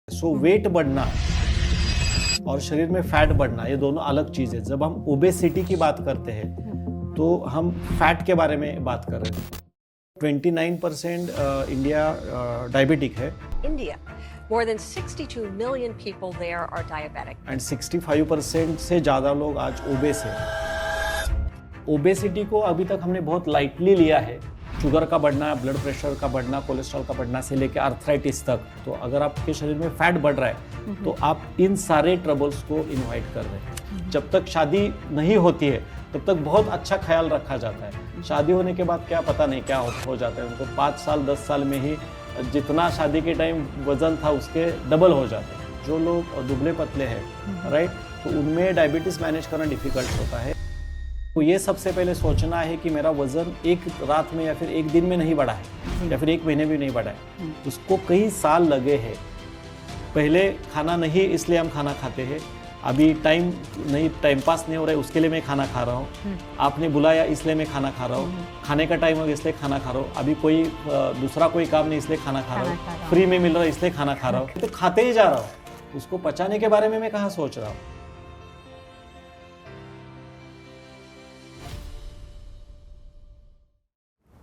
Wait बढ़ना और शरीर में फैट बढ़ना ये दोनों अलग चीज है। जब हम ओबेसिटी की बात करते हैं तो हम फैट के बारे में बात कर रहे हैं। 29% इंडिया डायबिटिक है India. More than 62 million people there are diabetic. And 65% से ज़्यादा लोग आज ओबेस है। ओबेसिटी को अभी तक हमने बहुत लाइटली लिया है। शुगर का बढ़ना, ब्लड प्रेशर का बढ़ना, कोलेस्ट्रॉल का बढ़ना से लेकर आर्थराइटिस तक। तो अगर आपके शरीर में फैट बढ़ रहा है तो आप इन सारे ट्रबल्स को इनवाइट कर रहे हैं। जब तक शादी नहीं होती है तब तक बहुत अच्छा ख्याल रखा जाता है। शादी होने के बाद क्या पता नहीं क्या हो जाता है। उनको 5 साल 10 साल में ही जितना शादी के टाइम वजन था उसके डबल हो जाते हैं। जो लोग दुबले पतले हैं राइट, तो उनमें डायबिटीज़ मैनेज करना डिफिकल्ट होता है। तो ये सबसे पहले सोचना है कि मेरा वजन एक रात में या फिर एक दिन में नहीं बढ़ा है या फिर एक महीने भी नहीं बढ़ा है, उसको कई साल लगे हैं। पहले खाना नहीं इसलिए हम खाना खाते हैं, अभी टाइम पास नहीं हो रहा है उसके लिए मैं खाना खा रहा हूँ। आपने बुलाया इसलिए मैं खाना खा रहा हूँ, खाने का टाइम हो गया इसलिए खाना खा रहा हूँ। अभी कोई दूसरा कोई काम नहीं इसलिए खाना खा रहा हूँ, फ्री में मिल रहा है इसलिए खाना खा रहा हूँ। तो खाते ही जा रहा हूँ, उसको पचाने के बारे में मैं कहाँ सोच रहा हूँ।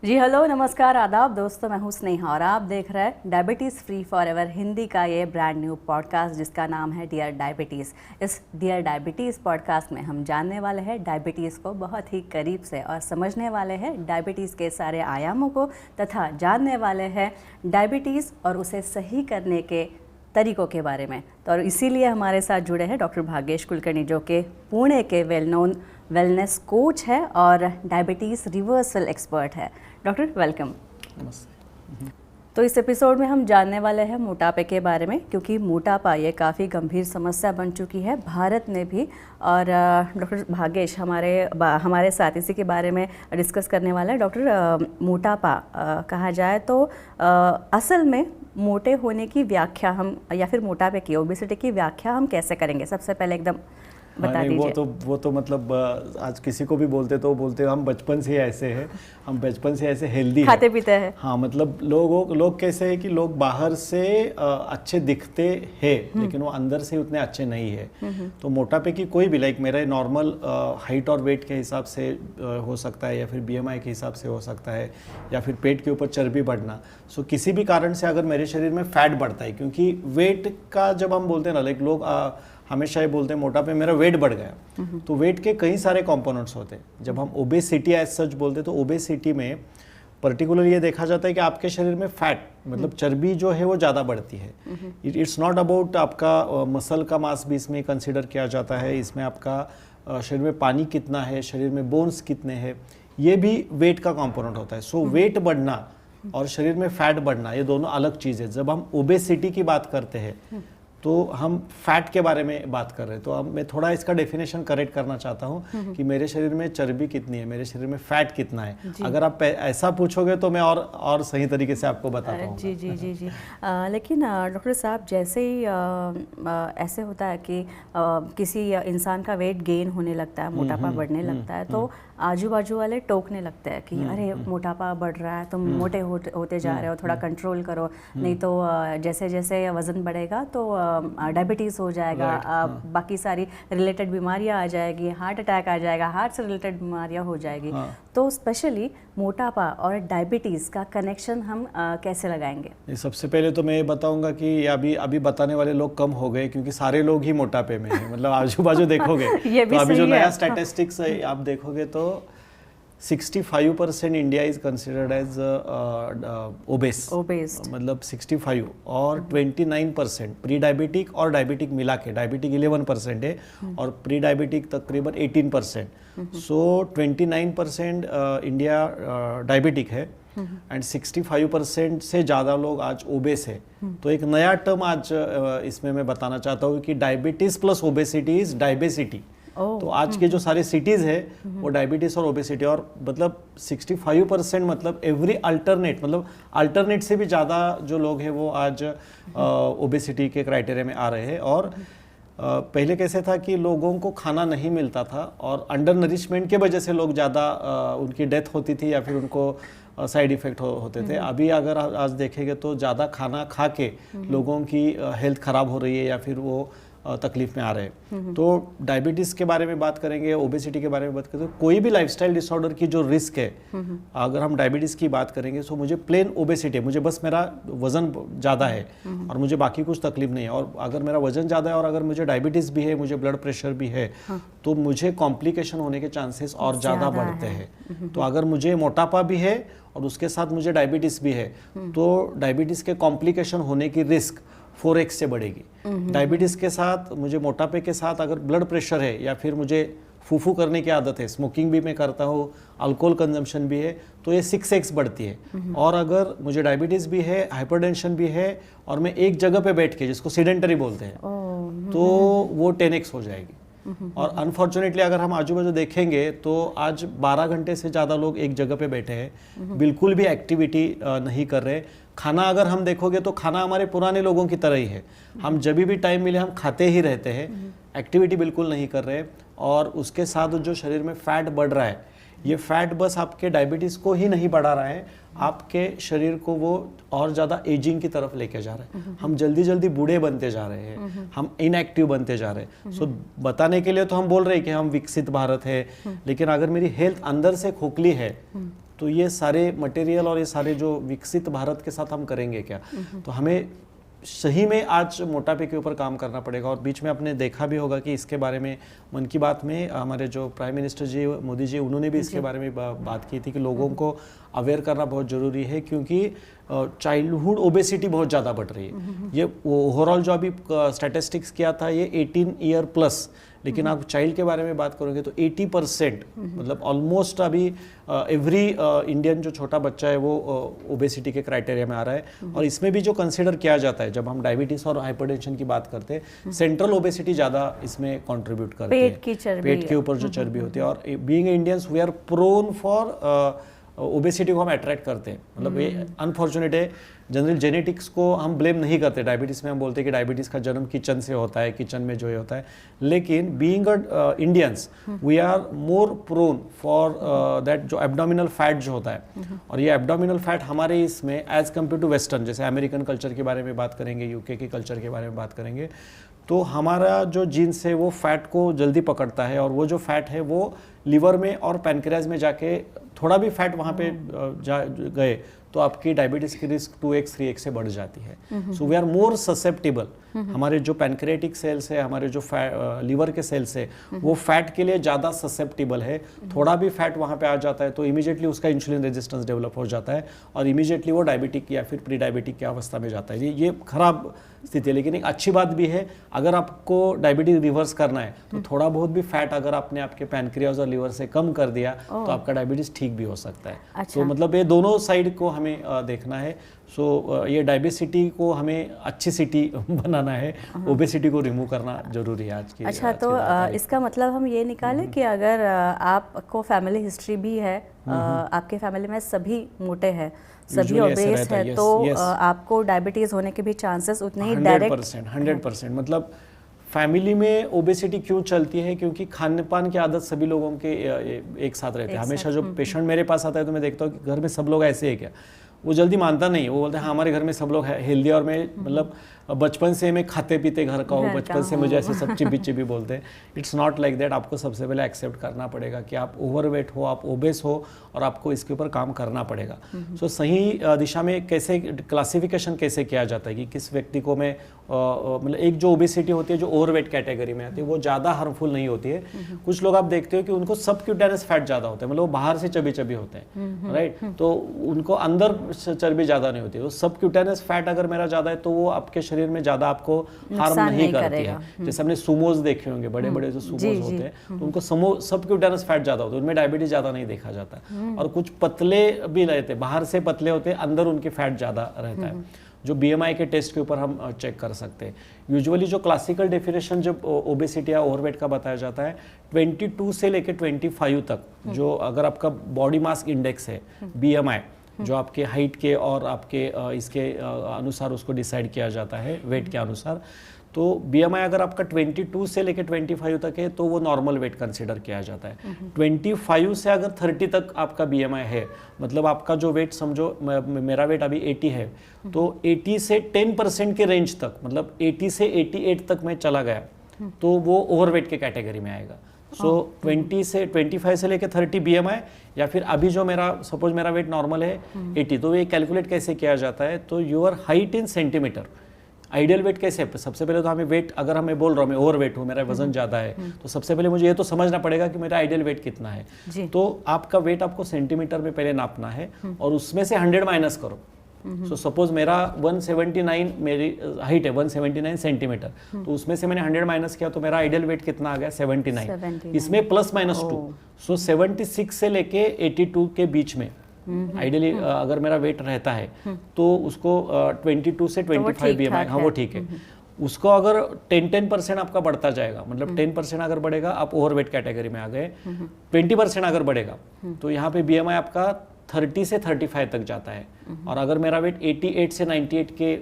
जी हेलो, नमस्कार, आदाब दोस्तों, मैं हूँ स्नेहा और आप देख रहे हैं diabetes free for ever Hindi का ये ब्रांड न्यू पॉडकास्ट जिसका नाम है डियर डायबिटीज़। इस डियर डायबिटीज़ पॉडकास्ट में हम जानने वाले हैं डायबिटीज़ को बहुत ही करीब से और समझने वाले हैं डायबिटीज़ के सारे आयामों को तथा जानने वाले हैं डायबिटीज़ और उसे सही करने के तरीकों के बारे में। तो और इसीलिए हमारे साथ जुड़े हैं डॉक्टर भाग्येश कुलकर्णी, जो कि पुणे के वेल नोन वेलनेस कोच है और डायबिटीज़ रिवर्सल एक्सपर्ट है। Doctor welcome. नमस्ते। तो इस एपिसोड में हम जानने वाले हैं मोटापे के बारे में, क्योंकि मोटापा ये काफ़ी गंभीर समस्या बन चुकी है भारत में भी। और डॉक्टर भाग्येश हमारे साथ इसी के बारे में डिस्कस करने वाला है। डॉक्टर, मोटापा कहा जाए तो असल में मोटे होने की व्याख्या हम या फिर मोटापे की, ओबेसिटी की व्याख्या हम कैसे करेंगे? सबसे पहले एकदम बता दीजिए। वो तो मतलब आज किसी को भी बोलते तो बोलते हम बचपन से ऐसे हैं, हम बचपन से ऐसे हेल्दी खाते पीते हैं। हाँ, मतलब लोग कैसे हैं कि लोग बाहर से अच्छे दिखते हैं लेकिन वो अंदर से उतने अच्छे नहीं है। तो मोटापे की कोई भी मेरा नॉर्मल हाइट और वेट के हिसाब से हो सकता है या फिर BMI के हिसाब से हो सकता है या फिर पेट के ऊपर चर्बी बढ़ना। सो किसी भी कारण से अगर मेरे शरीर में फैट बढ़ता है, क्योंकि वेट का जब हम बोलते हैं ना, लोग हमेशा ये बोलते हैं मोटापे मेरा वेट बढ़ गया, तो वेट के कई सारे कंपोनेंट्स होते हैं। जब हम ओबेसिटी एज सच बोलते हैं तो ओबेसिटी में पर्टिकुलर ये देखा जाता है कि आपके शरीर में फैट मतलब चर्बी जो है वो ज़्यादा बढ़ती है। इट्स नॉट अबाउट आपका मसल का मास भी इसमें कंसिडर किया जाता है। इसमें आपका शरीर में पानी कितना है, शरीर में बोन्स कितने हैं, ये भी वेट का कंपोनेंट होता है। सो वेट बढ़ना और शरीर में फैट बढ़ना ये दोनों अलग चीज़ है। जब हम ओबेसिटी की बात करते हैं तो हम फैट के बारे में बात कर रहे हैं। तो अब मैं थोड़ा इसका डेफिनेशन करेक्ट करना चाहता हूँ कि मेरे शरीर में चर्बी कितनी है, मेरे शरीर में फैट कितना है। अगर आप ऐसा पूछोगे तो मैं और सही तरीके से आपको बता पाऊंगा। जी जी जी जी। लेकिन डॉक्टर साहब, जैसे ही ऐसे होता है कि किसी इंसान का वेट गेन होने लगता है, मोटापा बढ़ने लगता है, तो आजू बाजू वाले टोकने लगते हैं कि अरे मोटापा बढ़ रहा है, तुम मोटे होते जा रहे हो, थोड़ा कंट्रोल करो, नहीं तो जैसे जैसे वजन बढ़ेगा तो डायबिटीज़ हो जाएगा, बाकी सारी रिलेटेड बीमारियां आ जाएगी, हार्ट अटैक आ जाएगा, हार्ट से रिलेटेड बीमारियां हो जाएगी। तो स्पेशली मोटापा और डायबिटीज़ का कनेक्शन हम कैसे लगाएंगे? सबसे पहले तो मैं ये बताऊंगा कि अभी बताने वाले लोग कम हो गए, क्योंकि सारे लोग ही मोटापे में हैं। मतलब आजू बाजू देखोगे तो अभी जो नया स्टैटिस्टिक्स है आप देखोगे तो 65% India is considered as obese, मतलब 65, और 29% प्री डायबिटिक और डायबिटिक मिला के, डायबिटिक 11% है और प्री डायबिटिक तकरीबन 18%। सो 29% इंडिया डायबिटिक है एंड 65% से ज़्यादा लोग आज ओबेस है। तो एक नया टर्म आज इसमें मैं बताना चाहता हूँ कि डायबिटीज़ प्लस ओबेसिटी इज डायबेसिटी। तो आज के जो सारे सिटीज़ है वो डायबिटीज़ और ओबेसिटी, और मतलब 65% मतलब एवरी अल्टरनेट से भी ज़्यादा जो लोग हैं वो आज ओबेसिटी के क्राइटेरिया में आ रहे हैं। और पहले कैसे था कि लोगों को खाना नहीं मिलता था और अंडर नरिशमेंट के वजह से लोग ज़्यादा उनकी डेथ होती थी या फिर उनको साइड इफेक्ट होते थे। अभी अगर आज देखेंगे तो ज़्यादा खाना खा के लोगों की हेल्थ ख़राब हो रही है या फिर वो तकलीफ में आ रहे हैं। तो डायबिटीज़ के बारे में बात करेंगे, ओबेसिटी के बारे में बात करेंगे, कोई भी लाइफस्टाइल डिसऑर्डर की जो रिस्क है, अगर हम डायबिटीज़ की बात करेंगे तो मुझे प्लेन ओबेसिटी है, मुझे बस मेरा वजन ज़्यादा है और मुझे बाकी कुछ तकलीफ नहीं है, और अगर मेरा वजन ज़्यादा है और अगर मुझे डायबिटीज़ भी है, मुझे ब्लड प्रेशर भी है, तो मुझे कॉम्प्लिकेशन होने के चांसेस और ज़्यादा बढ़ते हैं। तो अगर मुझे मोटापा भी है और उसके साथ मुझे डायबिटीज़ भी है, तो डायबिटीज़ के कॉम्प्लिकेशन होने की रिस्क 4x से बढ़ेगी। डायबिटीज़ के साथ मुझे मोटापे के साथ अगर ब्लड प्रेशर है या फिर मुझे फूफू करने की आदत है, स्मोकिंग भी मैं करता हूँ, अल्कोहल कंजम्पशन भी है, तो ये 6x बढ़ती है। और अगर मुझे डायबिटीज़ भी है, हाइपरटेंशन भी है और मैं एक जगह पे बैठ के, जिसको सीडेंटरी बोलते हैं, तो वो 10x हो जाएगी। और अनफॉर्चुनेटली अगर हम आजू बाजू देखेंगे तो आज 12 घंटे से ज़्यादा लोग एक जगह पे बैठे हैं, बिल्कुल भी एक्टिविटी नहीं कर रहे। खाना अगर हम देखोगे तो खाना हमारे पुराने लोगों की तरह ही है, हम जब भी टाइम मिले हम खाते ही रहते हैं, एक्टिविटी बिल्कुल नहीं कर रहे। और उसके साथ जो शरीर में फैट बढ़ रहा है, ये फैट बस आपके डायबिटीज़ को ही नहीं बढ़ा रहा है, आपके शरीर को वो और ज़्यादा एजिंग की तरफ लेके जा रहे हैं। हम जल्दी जल्दी बूढ़े बनते जा रहे हैं, हम इनएक्टिव बनते जा रहे हैं। सो बताने के लिए तो हम बोल रहे हैं कि हम विकसित भारत है, लेकिन अगर मेरी हेल्थ अंदर से खोखली है तो ये सारे मटेरियल और ये सारे जो विकसित भारत के साथ हम करेंगे क्या? तो हमें सही में आज मोटापे के ऊपर काम करना पड़ेगा। और बीच में आपने देखा भी होगा कि इसके बारे में मन की बात में हमारे जो प्राइम मिनिस्टर जी मोदी जी, उन्होंने भी इसके बारे में बात की थी कि लोगों को अवेयर करना बहुत ज़रूरी है, क्योंकि चाइल्डहुड ओबेसिटी बहुत ज़्यादा बढ़ रही है। ये ओवरऑल जो अभी स्टैटिस्टिक्स किया था ये 18 ईयर प्लस, लेकिन आप चाइल्ड के बारे में बात करोगे तो 80%, मतलब ऑलमोस्ट अभी एवरी इंडियन जो छोटा बच्चा है वो ओबेसिटी के क्राइटेरिया में आ रहा है। और इसमें भी जो कंसिडर किया जाता है जब हम डायबिटीज़ और हाइपरटेंशन की बात करते हैं, सेंट्रल ओबेसिटी ज़्यादा इसमें कंट्रीब्यूट करती है, पेट के ऊपर जो चर्बी होती है। और being Indians we are prone for obesity को हम अट्रैक्ट करते हैं, मतलब ये अनफॉर्चुनेट है। जनरल जेनेटिक्स को हम ब्लेम नहीं करते, डायबिटीज़ में हम बोलते हैं कि डायबिटीज़ का जन्म किचन से होता है, किचन में जो ये होता है, लेकिन being Indians we are more prone for that जो एब्डोमिनल फैट जो होता है। और ये एब्डोमिनल फैट हमारे इसमें एज कम्पेयर टू वेस्टर्न, जैसे अमेरिकन कल्चर के बारे में बात करेंगे, यूके के कल्चर के बारे में बात करेंगे, तो हमारा जो जीन्स है वो फैट को जल्दी पकड़ता है, और वो जो फैट है वो लीवर में और पैनक्रियाज में जाके थोड़ा भी फैट वहाँ पे जा गए तो आपकी डायबिटीज़ की रिस्क 2x 3x से बढ़ जाती है। So we are more susceptible. हमारे जो पैनक्रियाटिक सेल्स है, हमारे जो लीवर के सेल्स है, वो फैट के लिए ज़्यादा ससेप्टेबल है। थोड़ा भी फैट वहाँ पे आ जाता है तो इमीडिएटली उसका इंसुलिन रेजिस्टेंस डेवलप हो जाता है और इमीडिएटली वो डायबिटिक या फिर प्री डायबिटिक की अवस्था में जाता है। ये खराब स्थिति है। लेकिन एक अच्छी बात भी है, अगर आपको डायबिटीज रिवर्स करना है तो थोड़ा बहुत भी फैट अगर आपने आपके पैनक्रियाज और लीवर से कम कर दिया तो आपका डायबिटीज ठीक भी हो सकता है। अच्छा। तो मतलब ये दोनों साइड को हमें देखना है। सो ये डायबिसिटी को हमें अच्छी सिटी बनाना है, ओबेसिटी को रिमूव करना जरूरी है आज की। अच्छा, तो इसका मतलब हम ये निकालें कि अगर आपको फैमिली हिस्ट्री भी है, आपके फैमिली में सभी मोटे हैं, सभी ओबेस है, तो आपको डायबिटीज होने के भी चांसेस उतने ही डायरेक्ट 100%। मतलब फैमिली में ओबेसिटी क्यों चलती है? क्योंकि खान पान की आदत सभी लोगों के एक साथ रहते हैं। हमेशा जो पेशेंट मेरे पास आता है तो मैं देखता हूँ कि घर में सब लोग ऐसे हैं क्या, वो जल्दी मानता नहीं है। वो बोलते हैं हाँ हमारे घर में सब लोग हेल्दी, और मैं मतलब बचपन से मैं खाते पीते घर का हूँ, बचपन से मुझे ऐसे सब चिपी भी बोलते हैं। It's not like that. आपको सबसे पहले एक्सेप्ट करना पड़ेगा कि आप ओवरवेट हो, आप ओबेस हो, और आपको इसके ऊपर काम करना पड़ेगा। सो सही दिशा में कैसे क्लासिफिकेशन कैसे किया जाता है कि किस व्यक्ति को मैं मतलब एक जो ओबेसिटी होती है जो ओवरवेट कैटेगरी में आती है वो ज़्यादा हार्मफुल नहीं होती है। कुछ लोग आप देखते हो कि उनको सबक्यूटेनियस फैट ज़्यादा होता है, मतलब वो बाहर से चबी होते हैं, राइट, तो उनको अंदर चर्बी ज़्यादा नहीं होती है। वो सबक्यूटेनियस फैट अगर मेरा ज़्यादा है तो वो आपके शरीर में ज़्यादा आपको हार्म नहीं करती है। जैसे हमने सुमोज देखे होंगे, बड़े बड़े जो सुमोज होते हैं, तो उनको सबक्यूटेनियस फैट ज़्यादा होता है, उनमें डायबिटीज ज़्यादा नहीं देखा जाता। और कुछ पतले भी रहते हैं, बाहर से पतले होते हैं, अंदर उनके फैट ज़्यादा रहता है, जो BMI के टेस्ट के ऊपर हम चेक कर सकते हैं। यूजुअली जो क्लासिकल डेफिनेशन जब ओबेसिटी या ओवरवेट का बताया जाता है 22 से लेकर 25 तक, जो अगर आपका बॉडी मास इंडेक्स है BMI, जो आपके हाइट के और आपके इसके अनुसार उसको डिसाइड किया जाता है, वेट के अनुसार। तो BMI अगर आपका 22 से लेकर 25 तक है तो वो नॉर्मल वेट कंसिडर किया जाता है। 25 से अगर 30 तक आपका BMI है, मतलब आपका जो वेट समझो, मेरा वेट अभी 80 है, तो 80 से 10% के रेंज तक, मतलब 80 से 88 तक मैं चला गया तो वो ओवरवेट के कैटेगरी में आएगा। सो 25 से लेकर 30 BMI, या फिर अभी जो मेरा सपोज मेरा वेट नॉर्मल है 80, तो ये कैलकुलेट कैसे किया जाता है, तो your height in centimetre, ideal weight कैसे है। सबसे पहले तो हमें वेट, अगर हमें बोल रहा हूँ मैं ओवर वेट हूँ, मेरा वजन ज़्यादा है, तो सबसे पहले मुझे ये तो समझना पड़ेगा कि मेरा आइडियल वेट कितना है। तो आपका वेट आपको सेंटीमीटर में पहले नापना है और उसमें से 100 माइनस करो। सो सपोज मेरा 179 मेरी हाइट है, 179 सेंटीमीटर, तो उसमें से मैंने 100 माइनस किया तो मेरा आइडियल वेट कितना आ गया, 79। इसमें +-2, सो 76 से लेके 82 के बीच में आइडियली अगर मेरा वेट रहता है तो उसको 22 से 25 BMI, हाँ वो ठीक है। उसको अगर 10% आपका बढ़ता जाएगा, मतलब 10% अगर बढ़ेगा आप ओवरवेट कैटेगरी में आ गए। 20% अगर बढ़ेगा तो यहाँ पे BMI आपका 30 से 35 तक जाता है। और अगर मेरा वेट 88 से 98 के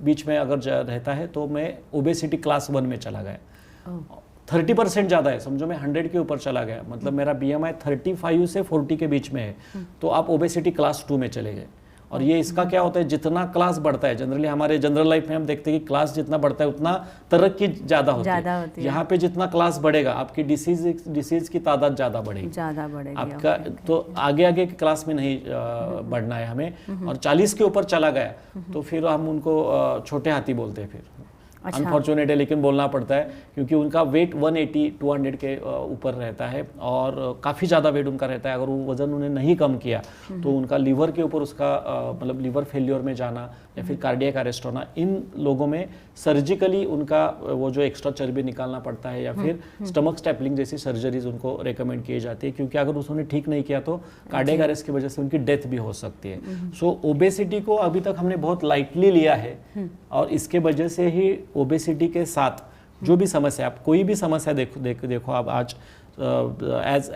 बीच में अगर रहता है तो मैं ओबेसिटी क्लास 1 में चला गया। 30% ज़्यादा है, समझो मैं 100 के ऊपर चला गया, मतलब मेरा BMI 35 से 40 के बीच में है, तो आप ओबेसिटी क्लास 2 में चले गए। और ये इसका क्या होता है, जितना क्लास बढ़ता है, जनरली हमारे जनरल लाइफ में हम देखते हैं कि क्लास जितना बढ़ता है उतना तरक्की ज़्यादा होती है। यहाँ पे जितना क्लास बढ़ेगा आपकी डिसीज की तादाद ज़्यादा बढ़ेगी आपका, तो आगे आगे की क्लास में नहीं बढ़ना है हमें। और 40 के ऊपर चला गया तो फिर हम उनको छोटे हाथी बोलते हैं फिर। अनफॉर्चुनेट है लेकिन बोलना पड़ता है, क्योंकि उनका वेट 180-200 के ऊपर रहता है और काफ़ी ज़्यादा वेट उनका रहता है। अगर वो वज़न उन्हें नहीं कम किया तो उनका लीवर के ऊपर उसका मतलब लीवर फेल्योर में जाना या फिर कार्डियक अरेस्ट होना, इन लोगों में सर्जिकली उनका वो जो एक्स्ट्रा चर्बी निकालना पड़ता है या फिर स्टमक स्टेपलिंग जैसी सर्जरीज उनको रेकमेंड की जाती है, क्योंकि अगर उसने ठीक नहीं किया तो कार्डियक अरेस्ट की वजह से उनकी डेथ भी हो सकती है। सो ओबेसिटी को अभी तक हमने बहुत लाइटली लिया है और इसके वजह से ही ओबेसिटी के साथ जो भी समस्या, आप कोई भी समस्या देखो आप आज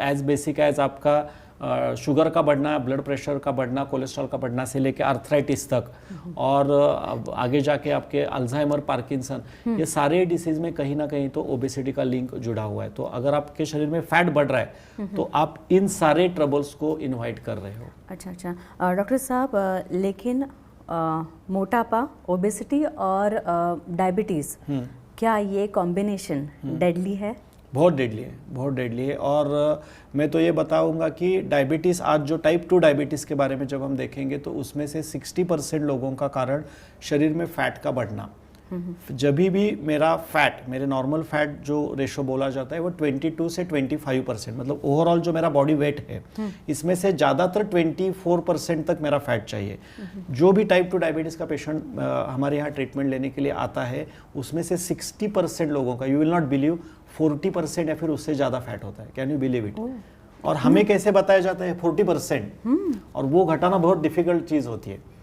एज बेसिक एज आपका शुगर का बढ़ना, ब्लड प्रेशर का बढ़ना, कोलेस्ट्रॉल का बढ़ना से लेकर आर्थराइटिस तक और आगे जाके आपके अल्जाइमर, पार्किंसन, ये सारे डिसीज में कहीं ना कहीं तो ओबेसिटी का लिंक जुड़ा हुआ है। तो अगर आपके शरीर में फैट बढ़ रहा है तो आप इन सारे ट्रबल्स को इनवाइट कर रहे हो। अच्छा डॉक्टर साहब, लेकिन मोटापा, ओबेसिटी और डायबिटीज़, क्या ये कॉम्बिनेशन डेडली है? बहुत डेडली है। और मैं तो ये बताऊंगा कि डायबिटीज़, आज जो टाइप 2 डायबिटीज़ के बारे में जब हम देखेंगे तो उसमें से 60% लोगों का कारण शरीर में फैट का बढ़ना। जब भी मेरा फैट, मेरे नॉर्मल फैट जो रेशो बोला जाता है वो 22 से 25%, मतलब ओवरऑल जो मेरा बॉडी वेट है इसमें से ज़्यादातर 24% तक मेरा फैट चाहिए। जो भी टाइप 2 डायबिटीज़ का पेशेंट हमारे यहाँ ट्रीटमेंट लेने के लिए आता है उसमें से 60% लोगों का, यू विल नॉट बिलीव, 40% या फिर उससे ज़्यादा फैट होता है। Can you believe it? और हमें कैसे बताया जाता है 40%, और वो घटाना बहुत डिफिकल्ट चीज़ होती है।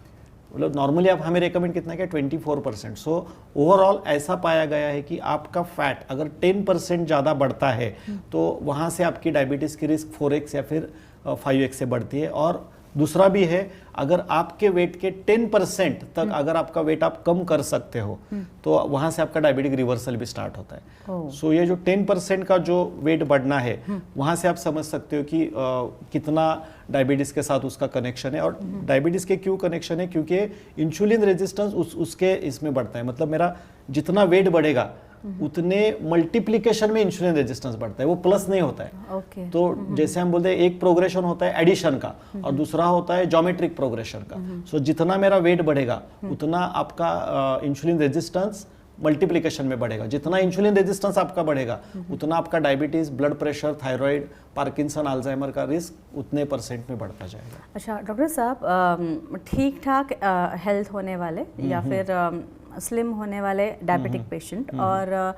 मतलब नॉर्मली आप हमें रेकमेंड कितना क्या, 24%। सो ओवरऑल ऐसा पाया गया है कि आपका फैट अगर 10% ज़्यादा बढ़ता है तो वहाँ से आपकी डायबिटीज़ की रिस्क 4x या फिर 5x से बढ़ती है। और दूसरा भी है, अगर आपके वेट के 10% तक अगर आपका वेट आप कम कर सकते हो तो वहाँ से आपका डायबिटिक रिवर्सल भी स्टार्ट होता है। सो ये जो 10% का जो वेट बढ़ना है वहाँ से आप समझ सकते हो कि कितना डायबिटीज़ के साथ उसका कनेक्शन है। और डायबिटीज़ के क्यों कनेक्शन है, क्योंकि इंसुलिन रेजिस्टेंस उसके इसमें बढ़ता है। मतलब मेरा जितना वेट बढ़ेगा उतने मल्टीप्लिकेशन में इंसुलिन रेजिस्टेंस बढ़ता है, वो प्लस नहीं होता है। तो जैसे हम बोलते हैं एक प्रोग्रेशन होता है एडिशन का और दूसरा होता है ज्योमेट्रिक प्रोग्रेशन का। सो जितना मेरा वेट बढ़ेगा उतना आपका इंसुलिन रेजिस्टेंस मल्टीप्लिकेशन में बढ़ेगा। जितना इंसुलिन रेजिस्टेंस आपका बढ़ेगा उतना आपका diabetes, blood pressure, thyroid, Parkinson, Alzheimer का रिस्क उतने % में बढ़ता जाएगा। अच्छा डॉक्टर साहब, ठीक ठाक हेल्थ होने वाले या फिर स्लिम होने वाले डायबिटिक पेशेंट और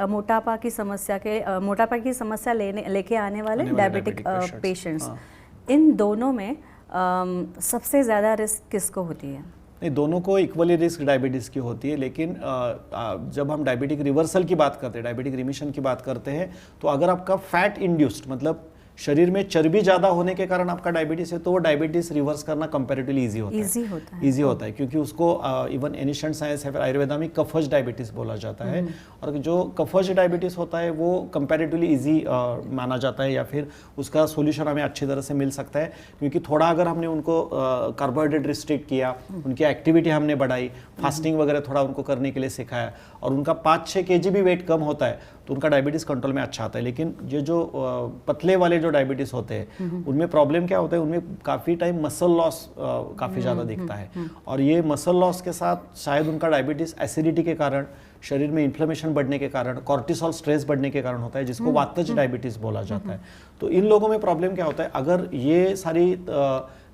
मोटापा की समस्या लेके आने वाले डायबिटिक पेशेंट्स, इन दोनों में सबसे ज़्यादा रिस्क किसको होती है? नहीं, दोनों को इक्वली रिस्क डायबिटीज़ की होती है, लेकिन जब हम डायबिटिक रिवर्सल की बात करते हैं, डायबिटिक रिमिशन की बात करते हैं, तो अगर आपका फैट इंड्यूस्ड, मतलब शरीर में चर्बी ज़्यादा होने के कारण आपका डायबिटीज़ है, तो वो डायबिटीज़ रिवर्स करना कंपैरेटिवली ईजी होता है क्योंकि उसको इवन एनिशिएंट साइंस है, फिर आयुर्वेदा में कफज डायबिटीज़ बोला जाता है। और जो कफज डायबिटीज़ होता है वो कंपैरेटिवली ईजी माना जाता है, या फिर उसका सोल्यूशन हमें अच्छी तरह से मिल सकता है, क्योंकि थोड़ा अगर हमने उनको कार्बोहाइड्रेट रिस्ट्रिक्ट किया, उनकी एक्टिविटी हमने बढ़ाई, फास्टिंग वगैरह थोड़ा उनको करने के लिए सिखाया, और उनका 5-6 kg भी वेट कम होता है, तो उनका डायबिटीज़ कंट्रोल में अच्छा आता है। लेकिन ये जो पतले वाले जो डायबिटीज़ होते हैं उनमें प्रॉब्लम क्या होता है, उनमें काफ़ी टाइम मसल लॉस काफ़ी ज़्यादा दिखता है, और ये मसल लॉस के साथ शायद उनका डायबिटीज़ एसिडिटी के कारण, शरीर में इन्फ्लेमेशन बढ़ने के कारण, कॉर्टिसोल स्ट्रेस बढ़ने के कारण होता है, जिसको वातज डायबिटीज़ बोला जाता है। तो इन लोगों में प्रॉब्लम क्या होता है, अगर ये सारी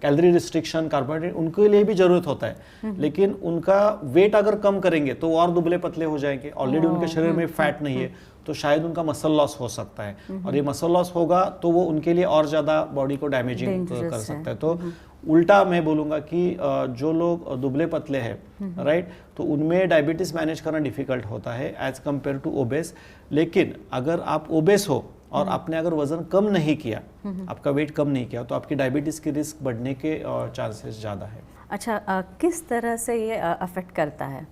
कैलोरी रिस्ट्रिक्शन, कार्बोहाइड्रेट उनके लिए भी जरूरत होता है, लेकिन उनका वेट अगर कम करेंगे तो वो और दुबले पतले हो जाएंगे, ऑलरेडी उनके शरीर में फैट नहीं है, तो शायद उनका मसल लॉस हो सकता है, और ये मसल लॉस होगा तो वो उनके लिए और ज़्यादा बॉडी को डैमेजिंग कर सकता है। तो उल्टा मैं बोलूँगा कि जो लोग दुबले पतले हैं, राइट, तो उनमें डायबिटीज़ मैनेज करना डिफिकल्ट होता है एज कम्पेयर टू ओबेस। लेकिन अगर आप ओबेस हो और आपने अगर वजन कम नहीं किया, आपका वेट कम नहीं किया, तो आपकी डायबिटीज़ की रिस्क बढ़ने के चांसेस ज़्यादा है। अच्छा, किस तरह से ये अफेक्ट करता है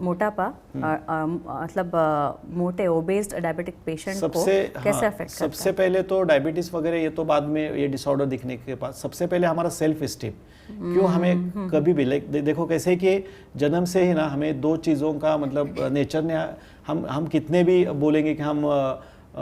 मोटापा, मतलब मोटे ओबेस्ड डायबिटिक पेशेंट को कैसे अफेक्ट करता है? सबसे पहले तो डायबिटीज़ वगैरह ये तो बाद में ये डिसऑर्डर दिखने के बाद, सबसे पहले हमारा सेल्फ स्टीम। क्यों हमें कभी भी देखो कैसे कि जन्म से ही ना हमें दो चीज़ों का मतलब नेचर ने, हम कितने भी बोलेंगे कि हम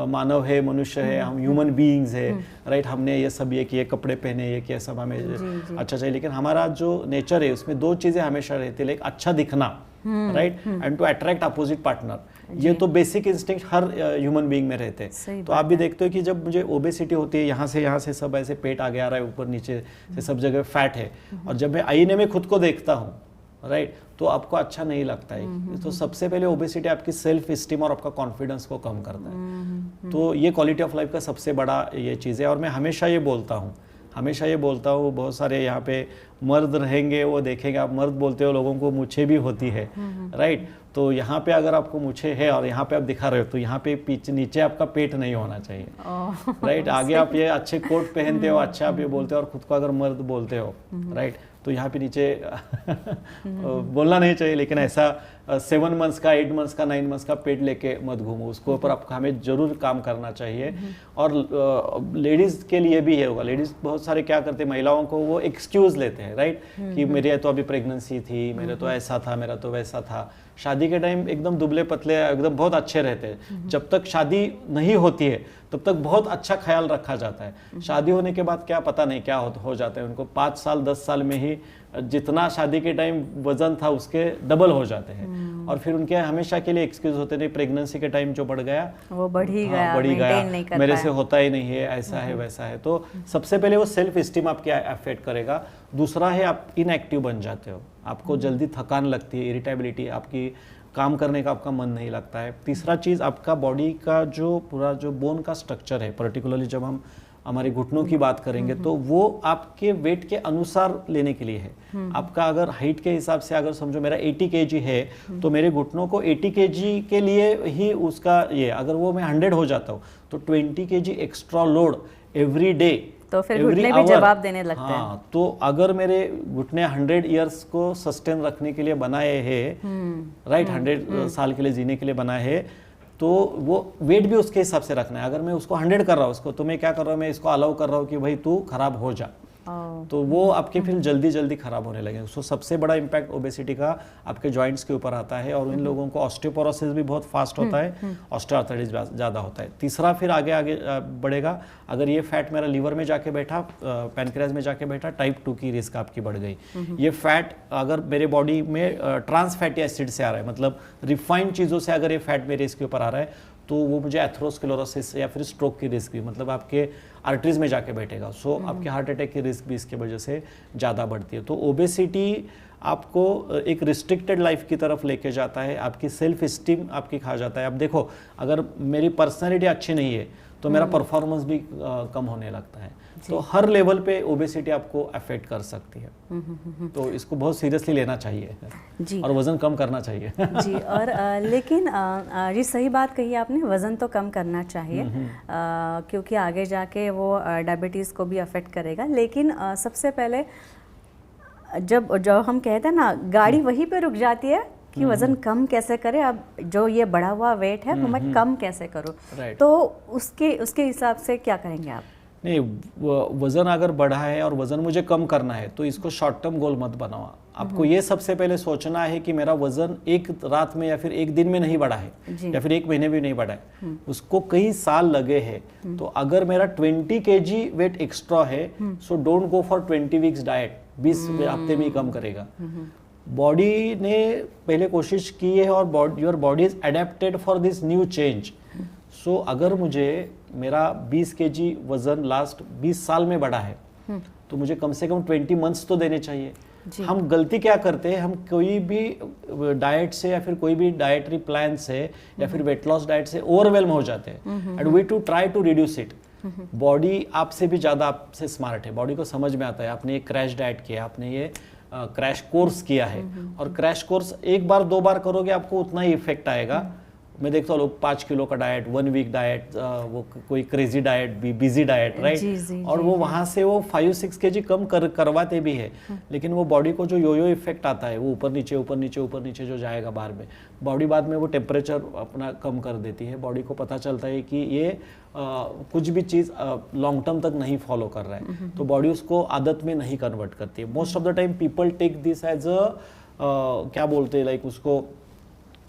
मानव है, मनुष्य है, हम ह्यूमन बीइंग्स है, राइट, हमने ये सब ये किए, कपड़े पहने, ये किया, सब हमें अच्छा चाहिए, लेकिन हमारा जो नेचर है उसमें दो चीज़ें हमेशा रहती है, एक अच्छा दिखना, right, and to attract opposite partner. ये तो बेसिक इंस्टिंक्ट हर ह्यूमन बीइंग में रहते हैं। तो आप भी देखते हो कि जब मुझे ओबेसिटी होती है, यहाँ से सब ऐसे पेट आगे आ रहा है, ऊपर नीचे से सब जगह फैट है, और जब मैं आईने में खुद को देखता हूँ, राइट, तो आपको अच्छा नहीं लगता है। तो सबसे पहले ओबेसिटी आपकी सेल्फ स्टीम और आपका कॉन्फिडेंस को कम करता है। तो ये क्वालिटी ऑफ लाइफ का सबसे बड़ा ये चीज़ है। और मैं हमेशा ये बोलता हूँ, बहुत सारे यहाँ पे मर्द रहेंगे, वो देखेंगे, आप मर्द बोलते हो, लोगों को मूछें भी होती है, राइट, तो यहाँ पे अगर आपको मूछें है और यहाँ पे आप दिखा रहे हो, तो यहाँ पे पीछे नीचे आपका पेट नहीं होना चाहिए, राइट, आगे आप ये अच्छे कोट पहनते हो, अच्छा आप ये बोलते हो, और खुद को अगर मर्द बोलते हो, राइट, तो यहाँ पे नीचे बोलना नहीं चाहिए, लेकिन ऐसा 7 months का, 8 months का, 9 months का पेट लेके मत घूमो, उसको ऊपर आपको हमें जरूर काम करना चाहिए। और लेडीज़ के लिए भी है होगा, लेडीज़ बहुत सारे क्या करते हैं, महिलाओं को वो एक्सक्यूज़ लेते हैं, राइट, कि मेरे तो अभी प्रेगनेंसी थी, मेरे तो ऐसा था, मेरा तो वैसा था। शादी के टाइम एकदम दुबले पतले, एकदम बहुत अच्छे रहते हैं, जब तक शादी नहीं होती है तब तक बहुत अच्छा ख्याल रखा जाता है। शादी होने के बाद क्या पता नहीं क्या हो जाता है उनको, 5 साल 10 साल में ही जितना शादी के टाइम वजन था उसके डबल हो जाते हैं, और फिर उनके हमेशा के लिए एक्सक्यूज होते नहीं, प्रेगनेंसी के टाइम जो बढ़ गया वो बढ़ ही गया, मेरे से होता ही नहीं है, ऐसा है वैसा है। तो सबसे पहले वो सेल्फ स्टीम आपकी अफेक्ट करेगा। दूसरा है आप इनएक्टिव बन जाते हो, आपको जल्दी थकान लगती है, इरिटेबिलिटी, आपकी काम करने का आपका मन नहीं लगता है। तीसरा चीज़, आपका बॉडी का जो पूरा जो बोन का स्ट्रक्चर है, पर्टिकुलरली जब हम हमारे घुटनों की बात करेंगे, तो वो आपके वेट के अनुसार लेने के लिए है। आपका अगर हाइट के हिसाब से अगर समझो मेरा 80 kg है, तो मेरे घुटनों को 80 kg के लिए ही उसका ये, अगर वो मैं 100 हो जाता हूँ तो 20 kg extra load every day, तो फिर घुटने भी जवाब देने लगते हैं। हाँ, तो अगर मेरे घुटने 100 ईयर्स को सस्टेन रखने के लिए बनाए हैं, राइट, 100 साल के लिए जीने के लिए बनाए हैं, तो वो वेट भी उसके हिसाब से रखना है। अगर मैं उसको 100 कर रहा हूँ, उसको तो मैं क्या कर रहा हूँ, मैं इसको अलाउ कर रहा हूँ कि भाई तू खराब हो जा, तो वो आपके फिर जल्दी खराब होने लगेंगे। सो सबसे बड़ा इम्पैक्ट ओबेसिटी का आपके जॉइंट्स के ऊपर आता है, और इन लोगों को ऑस्टियोपोरोसिस भी बहुत फास्ट होता है, ऑस्टियोआर्थराइटिस ज़्यादा होता है। तीसरा फिर आगे बढ़ेगा, अगर ये फैट मेरा लीवर में जाके बैठा, पैनक्रियाज में जाके बैठा, टाइप 2 की रिस्क आपकी बढ़ गई। ये फैट अगर मेरे बॉडी में ट्रांस फैटी एसिड से आ रहा है, मतलब रिफाइंड चीज़ों से अगर ये फैट मेरे इसके ऊपर आ रहा है, तो वो मुझे एथेरोस्क्लेरोसिस या फिर स्ट्रोक की रिस्क भी, मतलब आपके आर्टरीज में जाके बैठेगा। सो आपके हार्ट अटैक की रिस्क भी इसके वजह से ज़्यादा बढ़ती है। तो ओबेसिटी आपको एक रिस्ट्रिक्टेड लाइफ की तरफ लेके जाता है, आपकी सेल्फ स्टीम आपकी खा जाता है। अब देखो, अगर मेरी पर्सनैलिटी अच्छी नहीं है तो मेरा परफॉर्मेंस भी कम होने लगता है। तो हर लेवल पे ओबेसिटी आपको अफेक्ट कर सकती है। तो इसको बहुत सीरियसली लेना चाहिए जी। और वजन कम करना चाहिए। जी, और लेकिन जी सही बात कही आपने, वज़न तो कम करना चाहिए क्योंकि आगे जाके वो डायबिटीज़ को भी अफेक्ट करेगा। लेकिन सबसे पहले जब हम कहते हैं ना, गाड़ी वहीं पे रुक जाती है कि वज़न कम कैसे करें, अब जो ये बढ़ा हुआ वेट है वो मैं कम कैसे करूं। तो उसके हिसाब से क्या करेंगे आप? नहीं, वज़न अगर बढ़ा है और वज़न मुझे कम करना है तो इसको शॉर्ट टर्म गोल मत बनाओ। आपको ये सबसे पहले सोचना है कि मेरा वज़न एक रात में या फिर एक दिन में नहीं बढ़ा है या फिर एक महीने में नहीं बढ़ा है, उसको कई साल लगे हैं। तो अगर मेरा 20 kg वेट एक्स्ट्रा है, so don't go for 20 weeks diet, 20 हफ्ते में ही कम करेगा। बॉडी ने पहले कोशिश की है और your body is adapted for this new change. So अगर मुझे मेरा 20 kg वजन लास्ट 20 साल में बढ़ा है तो मुझे कम से कम 20 मंथ्स तो देने चाहिए। हम गलती क्या करते हैं, हम कोई भी डाइट से या फिर कोई भी डाइटरी प्लान से या फिर वेट लॉस डाइट से ओवरवेल्म हो जाते हैं and we to try to reduce it. Body आपसे भी ज़्यादा आपसे स्मार्ट है, बॉडी को समझ में आता है। आपने ये क्रैश डाइट किया, आपने ये क्रैश कोर्स किया है, और क्रैश कोर्स एक बार दो बार करोगे आपको उतना ही इफेक्ट आएगा। मैं देखता हूँ लोग 5 किलो का डाइट, 1 वीक डाइट, वो कोई crazy diet, busy diet, right, और वो वहाँ से वो 5-6 kg कम करवाते भी है, लेकिन वो बॉडी को जो योयो इफेक्ट आता है, वो ऊपर नीचे ऊपर नीचे ऊपर नीचे जो जाएगा बार में, बॉडी बाद में वो टेम्परेचर अपना कम कर देती है। बॉडी को पता चलता है कि ये कुछ भी चीज़ लॉन्ग टर्म तक नहीं फॉलो कर रहा है, तो बॉडी उसको आदत में नहीं कन्वर्ट करती है। Most of the time people take this as a क्या बोलते हैं, लाइक उसको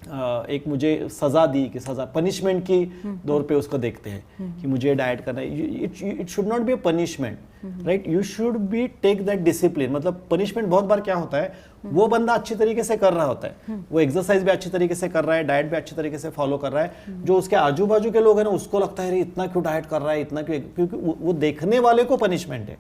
एक मुझे सज़ा दी कि सज़ा, पनिशमेंट की दौर पे उसको देखते हैं कि मुझे डाइट करना है। It should not be a punishment, right, you should be take that discipline. मतलब पनिशमेंट बहुत बार क्या होता है, वो बंदा अच्छी तरीके से कर रहा होता है, वो एक्सरसाइज भी अच्छी तरीके से कर रहा है, डाइट भी अच्छी तरीके से फॉलो कर रहा है, जो उसके आजू बाजू के लोग हैं ना, उसको लगता है इतना क्यों डाइट कर रहा है, इतना क्यों, क्योंकि वो देखने वाले को पनिशमेंट है,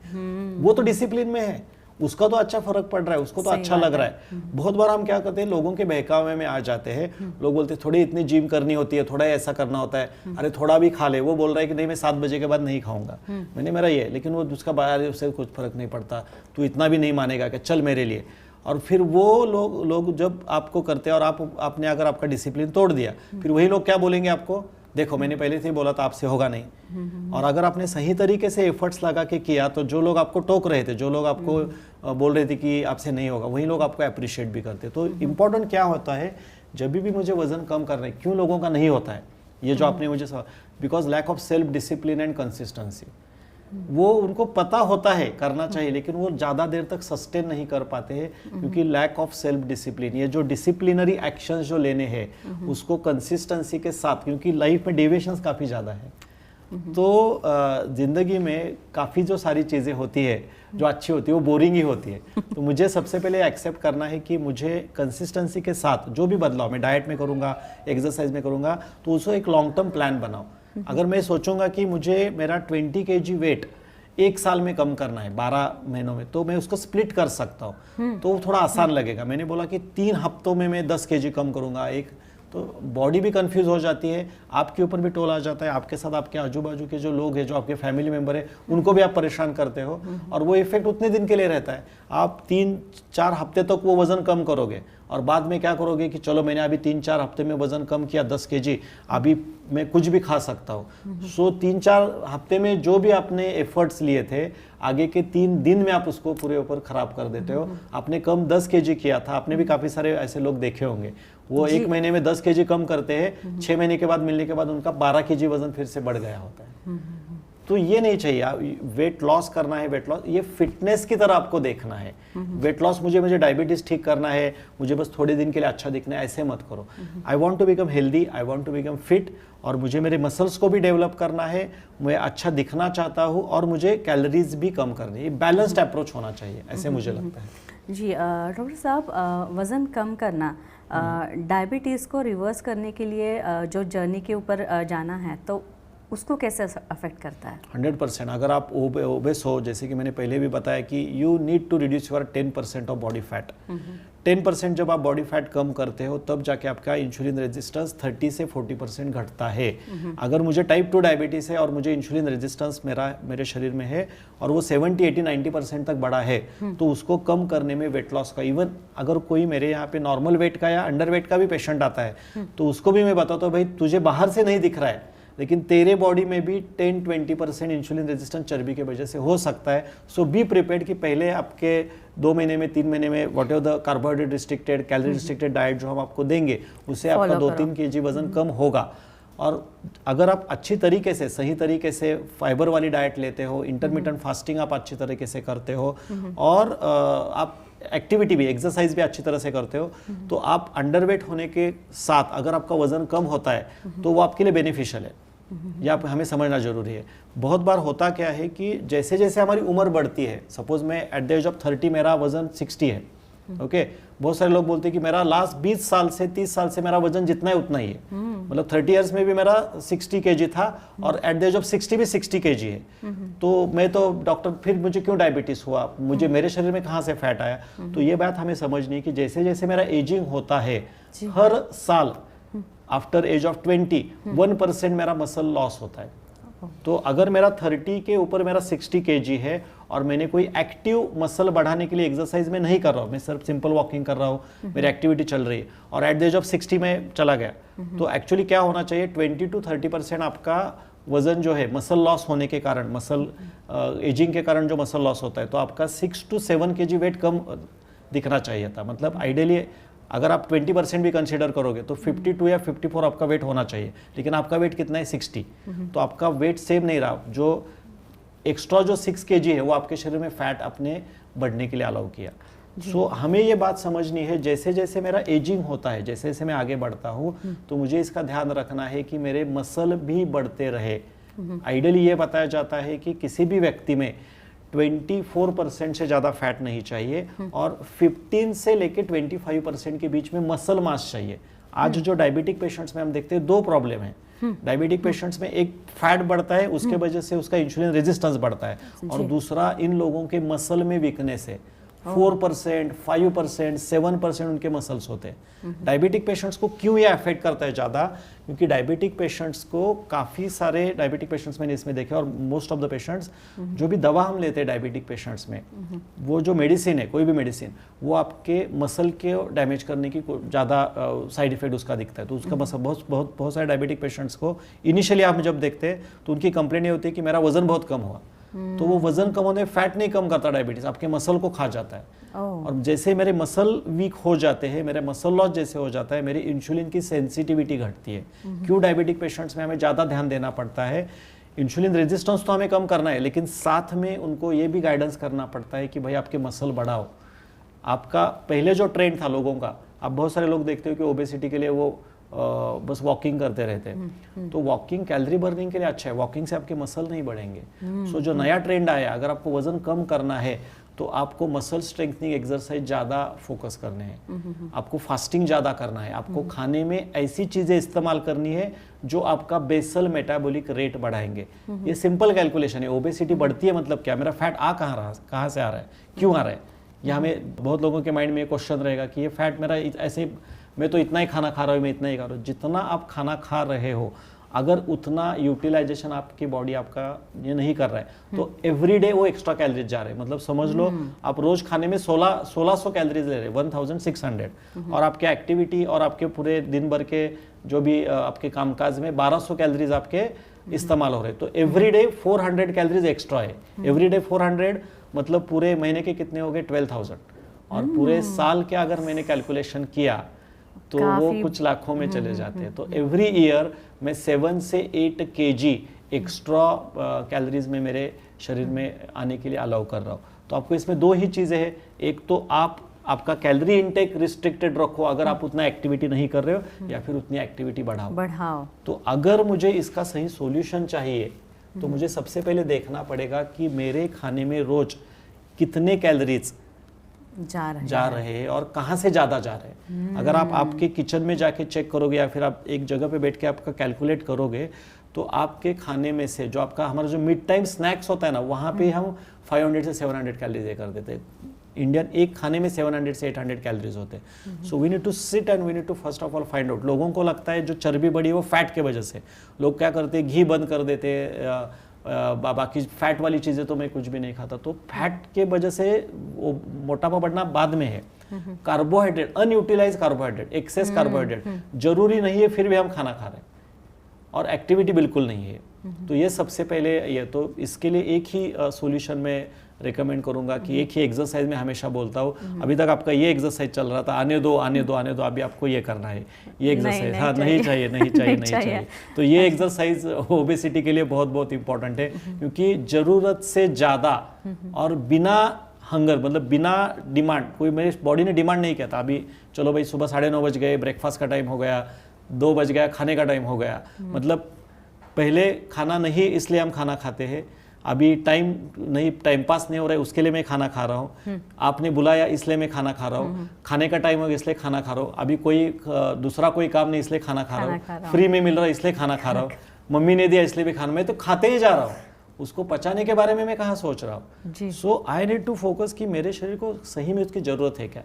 वो तो डिसिप्लिन में है, उसका तो अच्छा फर्क पड़ रहा है, उसको तो अच्छा लग रहा है। बहुत बार हम क्या करते हैं, लोगों के बहकावे में आ जाते हैं। लोग बोलते हैं थोड़ी इतनी जिम करनी होती है, थोड़ा ऐसा करना होता है, अरे थोड़ा भी खा ले। वो बोल रहा है कि नहीं मैं 7 बजे के बाद नहीं खाऊंगा, मैंने मेरा ये, लेकिन वो उसका बाहर उससे कुछ फर्क नहीं पड़ता, तू इतना भी नहीं मानेगा कि चल मेरे लिए। और फिर वो लोग जब आपको करते हैं और आपने अगर आपका डिसिप्लिन तोड़ दिया, फिर वही लोग क्या बोलेंगे आपको, देखो मैंने पहले से ही बोला था आपसे होगा नहीं। और अगर आपने सही तरीके से एफर्ट्स लगा के किया तो जो लोग आपको टोक रहे थे, जो लोग आपको बोल रहे थे कि आपसे नहीं होगा, वही लोग आपको अप्रिशिएट भी करते। तो इम्पोर्टेंट क्या होता है, जब भी मुझे वजन कम करना है, क्यों लोगों का नहीं होता है, ये जो आपने मुझे सवाल, because lack of self discipline and consistency. वो उनको पता होता है करना चाहिए, लेकिन वो ज़्यादा देर तक सस्टेन नहीं कर पाते हैं क्योंकि लैक ऑफ सेल्फ डिसिप्लिन। ये जो डिसिप्लिनरी एक्शंस जो लेने हैं उसको कंसिस्टेंसी के साथ, क्योंकि लाइफ में डेविएशंस काफ़ी ज़्यादा है, तो ज़िंदगी में काफ़ी जो सारी चीज़ें होती है जो अच्छी होती है वो बोरिंग ही होती है। तो मुझे सबसे पहले एक्सेप्ट करना है कि मुझे कंसिस्टेंसी के साथ जो भी बदलाव मैं डाइट में करूँगा, एक्सरसाइज में करूँगा, तो उसको एक लॉन्ग टर्म प्लान बनाओ। अगर मैं सोचूंगा कि मुझे मेरा 20 kg वेट 1 साल में कम करना है, 12 महीनों में, तो मैं उसको स्प्लिट कर सकता हूँ, तो थोड़ा आसान लगेगा। मैंने बोला कि 3 हफ्तों में मैं 10 kg कम करूँगा, तो बॉडी भी कंफ्यूज हो जाती है, आपके ऊपर भी टोल आ जाता है, आपके साथ आपके आजू बाजू के जो लोग हैं, जो आपके फैमिली मेंबर है, उनको भी आप परेशान करते हो, और वो इफेक्ट उतने दिन के लिए रहता है। आप 3-4 हफ्ते तक वो वजन कम करोगे और बाद में क्या करोगे कि चलो मैंने अभी 3-4 हफ्ते में वजन कम किया 10 kg, अभी मैं कुछ भी खा सकता हूँ। सो 3-4 हफ्ते में जो भी आपने एफर्ट्स लिए थे, आगे के 3 दिन में आप उसको पूरे ऊपर खराब कर देते हो। आपने कम 10 kg किया था, आपने भी काफ़ी सारे ऐसे लोग देखे होंगे, वो 1 महीने में 10 kg कम करते हैं, 6 महीने के बाद मिलने के बाद उनका 12 kg वजन फिर से बढ़ गया होता है। तो ये नहीं चाहिए। वेट लॉस करना है, वेट लॉस ये फिटनेस की तरह आपको देखना है। वेट लॉस मुझे डायबिटीज ठीक करना है, मुझे बस थोड़े दिन के लिए अच्छा दिखना है, ऐसे मत करो। I want to become healthy, I want to become fit, और मुझे मेरे मसल्स को भी डेवलप करना है, मैं अच्छा दिखना चाहता हूँ, और मुझे कैलोरीज भी कम करनी है। बैलेंस्ड अप्रोच होना चाहिए, ऐसे मुझे लगता है। जी डॉक्टर साहब, वज़न कम करना, डायबिटीज़ को रिवर्स करने के लिए जो जर्नी के ऊपर जाना है, तो उसको कैसे अफेक्ट करता है? 100%। अगर आप ओबेस हो, जैसे कि मैंने पहले भी बताया कि you need to reduce your 10% of body fat. 10% जब आप बॉडी फैट कम करते हो तब जाके आपका इंसुलिन रेजिस्टेंस 30 से 40% घटता है। अगर मुझे टाइप 2 डायबिटीज़ है और मुझे इंसुलिन रेजिस्टेंस मेरे शरीर में है और वो 70, 80, 90% तक बढ़ा है, तो उसको कम करने में वेट लॉस का, इवन अगर कोई मेरे यहाँ पे नॉर्मल वेट का या अंडर वेट का भी पेशेंट आता है तो उसको भी मैं बताता हूँ, भाई तुझे बाहर से नहीं दिख रहा है लेकिन तेरे बॉडी में भी 10-20% इंसुलिन रेजिस्टेंस चर्बी की वजह से हो सकता है। सो बी प्रिपेयर्ड कि पहले आपके 2 महीने में 3 महीने में what ever the carbohydrate restricted, calorie restricted diet जो हम आपको देंगे उससे आपका 2-3 kg वजन कम होगा। और अगर आप अच्छी तरीके से, सही तरीके से फाइबर वाली डाइट लेते हो, इंटरमिटेंट फास्टिंग आप अच्छी तरीके से करते हो और आप एक्टिविटी भी, एक्सरसाइज भी अच्छी तरह से करते हो, तो आप अंडरवेट होने के साथ अगर आपका वजन कम होता है तो वो आपके लिए बेनिफिशियल है। यह हमें समझना जरूरी है। बहुत बार होता क्या है कि जैसे जैसे हमारी उम्र बढ़ती है, सपोज मैं एट द एज ऑफ 30 मेरा वजन 60 है, ओके, बहुत सारे लोग बोलते हैं कि मेरा लास्ट 20 साल से 30 साल से मेरा वजन जितना है उतना ही है, मतलब 30 इयर्स में भी मेरा 60 kg था और एट द एज ऑफ 60 भी 60 kg है, तो मैं तो डॉक्टर फिर मुझे क्यों डायबिटीज हुआ, मुझे मेरे शरीर में कहाँ से फैट आया? तो ये बात हमें समझनी है कि जैसे जैसे मेरा एजिंग होता है, हर साल आफ्टर एज ऑफ 20 1% मेरा मसल लॉस होता है। तो अगर मेरा 30 के ऊपर मेरा 60 kg है और मैंने कोई एक्टिव मसल बढ़ाने के लिए एक्सरसाइज में नहीं कर रहा हूँ, मैं सिर्फ सिंपल वॉकिंग कर रहा हूँ, मेरी एक्टिविटी चल रही है और एट द एज ऑफ 60 में चला गया, तो एक्चुअली क्या होना चाहिए, 20 to 30% आपका वजन जो है मसल लॉस होने के कारण, मसल एजिंग के कारण जो मसल लॉस होता है, तो आपका 6 to 7 kg वेट कम दिखना चाहिए था। मतलब आइडियली अगर आप 20% भी कंसीडर करोगे तो 52 या 54 आपका वेट होना चाहिए, लेकिन आपका वेट कितना है, 60, तो आपका वेट सेम नहीं रहा। जो एक्स्ट्रा जो 6 kg है वो आपके शरीर में फैट अपने बढ़ने के लिए अलाउ किया। सो हमें ये बात समझनी है, जैसे जैसे मेरा एजिंग होता है, जैसे जैसे मैं आगे बढ़ता हूँ, तो मुझे इसका ध्यान रखना है कि मेरे मसल भी बढ़ते रहे। आइडियली ये बताया जाता है कि किसी भी व्यक्ति में 24% से ज़्यादा फैट नहीं चाहिए और 15 से लेके 25% के बीच में मसल मास चाहिए। आज जो डायबिटिक पेशेंट्स में हम देखते हैं 2 प्रॉब्लम है। डायबिटिक पेशेंट्स में एक फैट बढ़ता है, उसके वजह से उसका इंसुलिन रेजिस्टेंस बढ़ता है, और दूसरा इन लोगों के मसल में वीकनेस है। 4%, 5%, 7% उनके मसल्स होते हैं। डायबिटिक पेशेंट्स को क्यों ये अफेक्ट करता है ज़्यादा? क्योंकि डायबिटिक पेशेंट्स को काफ़ी सारे डायबिटिक पेशेंट्स मैंने इसमें देखे, और मोस्ट ऑफ द पेशेंट्स जो भी दवा हम लेते हैं डायबिटिक पेशेंट्स में, वो जो मेडिसिन है, कोई भी मेडिसिन, वो आपके मसल के डैमेज करने की ज़्यादा साइड इफेक्ट उसका दिखता है। तो उसका मसल बहुत सारे डायबिटिक पेशेंट्स को इनिशियली आप जब देखते हैं तो उनकी कंप्लेंट ये होती है कि मेरा वजन बहुत कम हुआ। तो वो वजन कम होने, फैट नहीं कम करता डायबिटीज, आपके मसल को खा जाता है। और जैसे मेरे मसल वीक हो जाते हैं, मेरे मसल लॉस जैसे हो जाता है, मेरी इंसुलिन की सेंसिटिविटी घटती है। क्यों डायबिटिक पेशेंट्स में हमें ज़्यादा ध्यान देना पड़ता है? इंसुलिन रेजिस्टेंस तो हमें कम करना है, लेकिन साथ में उनको ये भी गाइडेंस करना पड़ता है कि भाई आपके मसल बढ़ाओ। आपका पहले जो ट्रेंड था लोगों का, आप बहुत सारे लोग देखते हो कि ओबेसिटी के लिए वो बस वॉकिंग करते रहते हैं। तो वॉकिंग कैलोरी बर्निंग के लिए अच्छा है, वॉकिंग से आपके मसल नहीं बढ़ेंगे। सो जो नया ट्रेंड आया, अगर आपको वजन कम करना है तो आपको मसल स्ट्रेंथनिंग एक्सरसाइज ज़्यादा फोकस करने हैं, आपको फास्टिंग ज़्यादा करना है, आपको खाने में ऐसी चीज़ें इस्तेमाल करनी है जो आपका बेसल मेटाबॉलिक रेट बढ़ाएंगे। ये सिंपल कैलकुलेशन है। ओबेसिटी बढ़ती है मतलब क्या? मेरा फैट कहाँ से आ रहा है, क्यों आ रहा है? यह हमें बहुत लोगों के माइंड में ये क्वेश्चन रहेगा कि ये फैट मेरा ऐसे, मैं तो इतना ही खाना खा रहा हूँ, मैं इतना ही खा रहा हूँ। जितना आप खाना खा रहे हो, अगर उतना यूटिलाइजेशन आपकी बॉडी आपका ये नहीं कर रहा है तो एवरीडे वो एक्स्ट्रा कैलोरीज जा रहे हैं। मतलब समझ लो आप रोज खाने में 1600 कैलोरीज ले रहे हैं, 1600, और आपके एक्टिविटी और आपके पूरे दिन भर के जो भी आपके कामकाज में 1200 कैलोरीज आपके इस्तेमाल हो रहे हैं। तो एवरीडे 400 कैलोरीज एक्स्ट्रा है। एवरीडे 400 मतलब पूरे महीने के कितने हो गए? 12,000। और पूरे साल के अगर मैंने कैलकुलेशन किया तो वो कुछ लाखों में चले जाते हैं। तो एवरी ईयर मैं 7 से 8 kg एक्स्ट्रा कैलोरीज में मेरे शरीर में आने के लिए अलाउ कर रहा हूँ। तो आपको इसमें 2 ही चीज़ें हैं। एक तो आपका कैलोरी इनटेक रिस्ट्रिक्टेड रखो अगर आप उतना एक्टिविटी नहीं कर रहे हो, या फिर उतनी एक्टिविटी बढ़ाओ। तो अगर मुझे इसका सही सॉल्यूशन चाहिए तो मुझे सबसे पहले देखना पड़ेगा कि मेरे खाने में रोज कितने कैलोरीज जा रहे हैं और कहाँ से ज़्यादा जा रहे हैं। अगर आप आपके किचन में जाके चेक करोगे या फिर आप एक जगह पे बैठ के आपका कैलकुलेट करोगे तो आपके खाने में से जो आपका हमारा जो मिड टाइम स्नैक्स होता है ना, वहाँ पे हम 500 से 700 कैलोरीज ये कर देते हैं। इंडियन एक खाने में 700 से 800 कैलोरीज होते हैं। So we need to sit and we need to first of all find out. लोगों को लगता है जो चर्बी बढ़ी है वो फैट के वजह से। लोग क्या करते हैं, घी बंद कर देते हैं, बाकी फैट वाली चीज़ें तो मैं कुछ भी नहीं खाता। तो फैट के वजह से वो मोटापा बढ़ना बाद में है। Carbohydrate, unutilise carbohydrate, excess carbohydrate जरूरी नहीं है, फिर भी हम खाना खा रहे हैं और एक्टिविटी बिल्कुल नहीं है। तो ये सबसे पहले ये, तो इसके लिए एक ही सॉल्यूशन में रिकमेंड करूंगा कि एक ही एक्सरसाइज में हमेशा बोलता हूँ। अभी तक आपका ये एक्सरसाइज चल रहा था, आने दो, अभी आपको ये करना है, ये एक्सरसाइज। हाँ, नहीं चाहिए। तो ये एक्सरसाइज ओबेसिटी के लिए बहुत बहुत इंपॉर्टेंट है, क्योंकि जरूरत से ज़्यादा और बिना हंगर, मतलब बिना डिमांड, कोई मेरी बॉडी ने डिमांड नहीं किया था, अभी चलो भाई सुबह 9:30 बज गए, ब्रेकफास्ट का टाइम हो गया, 2 बज गया, खाने का टाइम हो गया। मतलब पहले खाना नहीं इसलिए हम खाना खाते हैं, अभी टाइम पास नहीं हो रहा है उसके लिए मैं खाना खा रहा हूँ, आपने बुलाया इसलिए मैं खाना खा रहा हूँ, खाने का टाइम हो गया इसलिए खाना खा रहा हूँ, अभी कोई दूसरा कोई काम नहीं इसलिए खाना खा रहा हूँ, फ्री में मिल रहा है इसलिए खाना खा रहा हूँ, मम्मी ने दिया इसलिए भी खाना, मैं तो खाते ही जा रहा हूँ, उसको पचाने के बारे में मैं कहाँ सोच रहा हूँ। सो आई नीड टू फोकस कि मेरे शरीर को सही में उसकी ज़रूरत है क्या।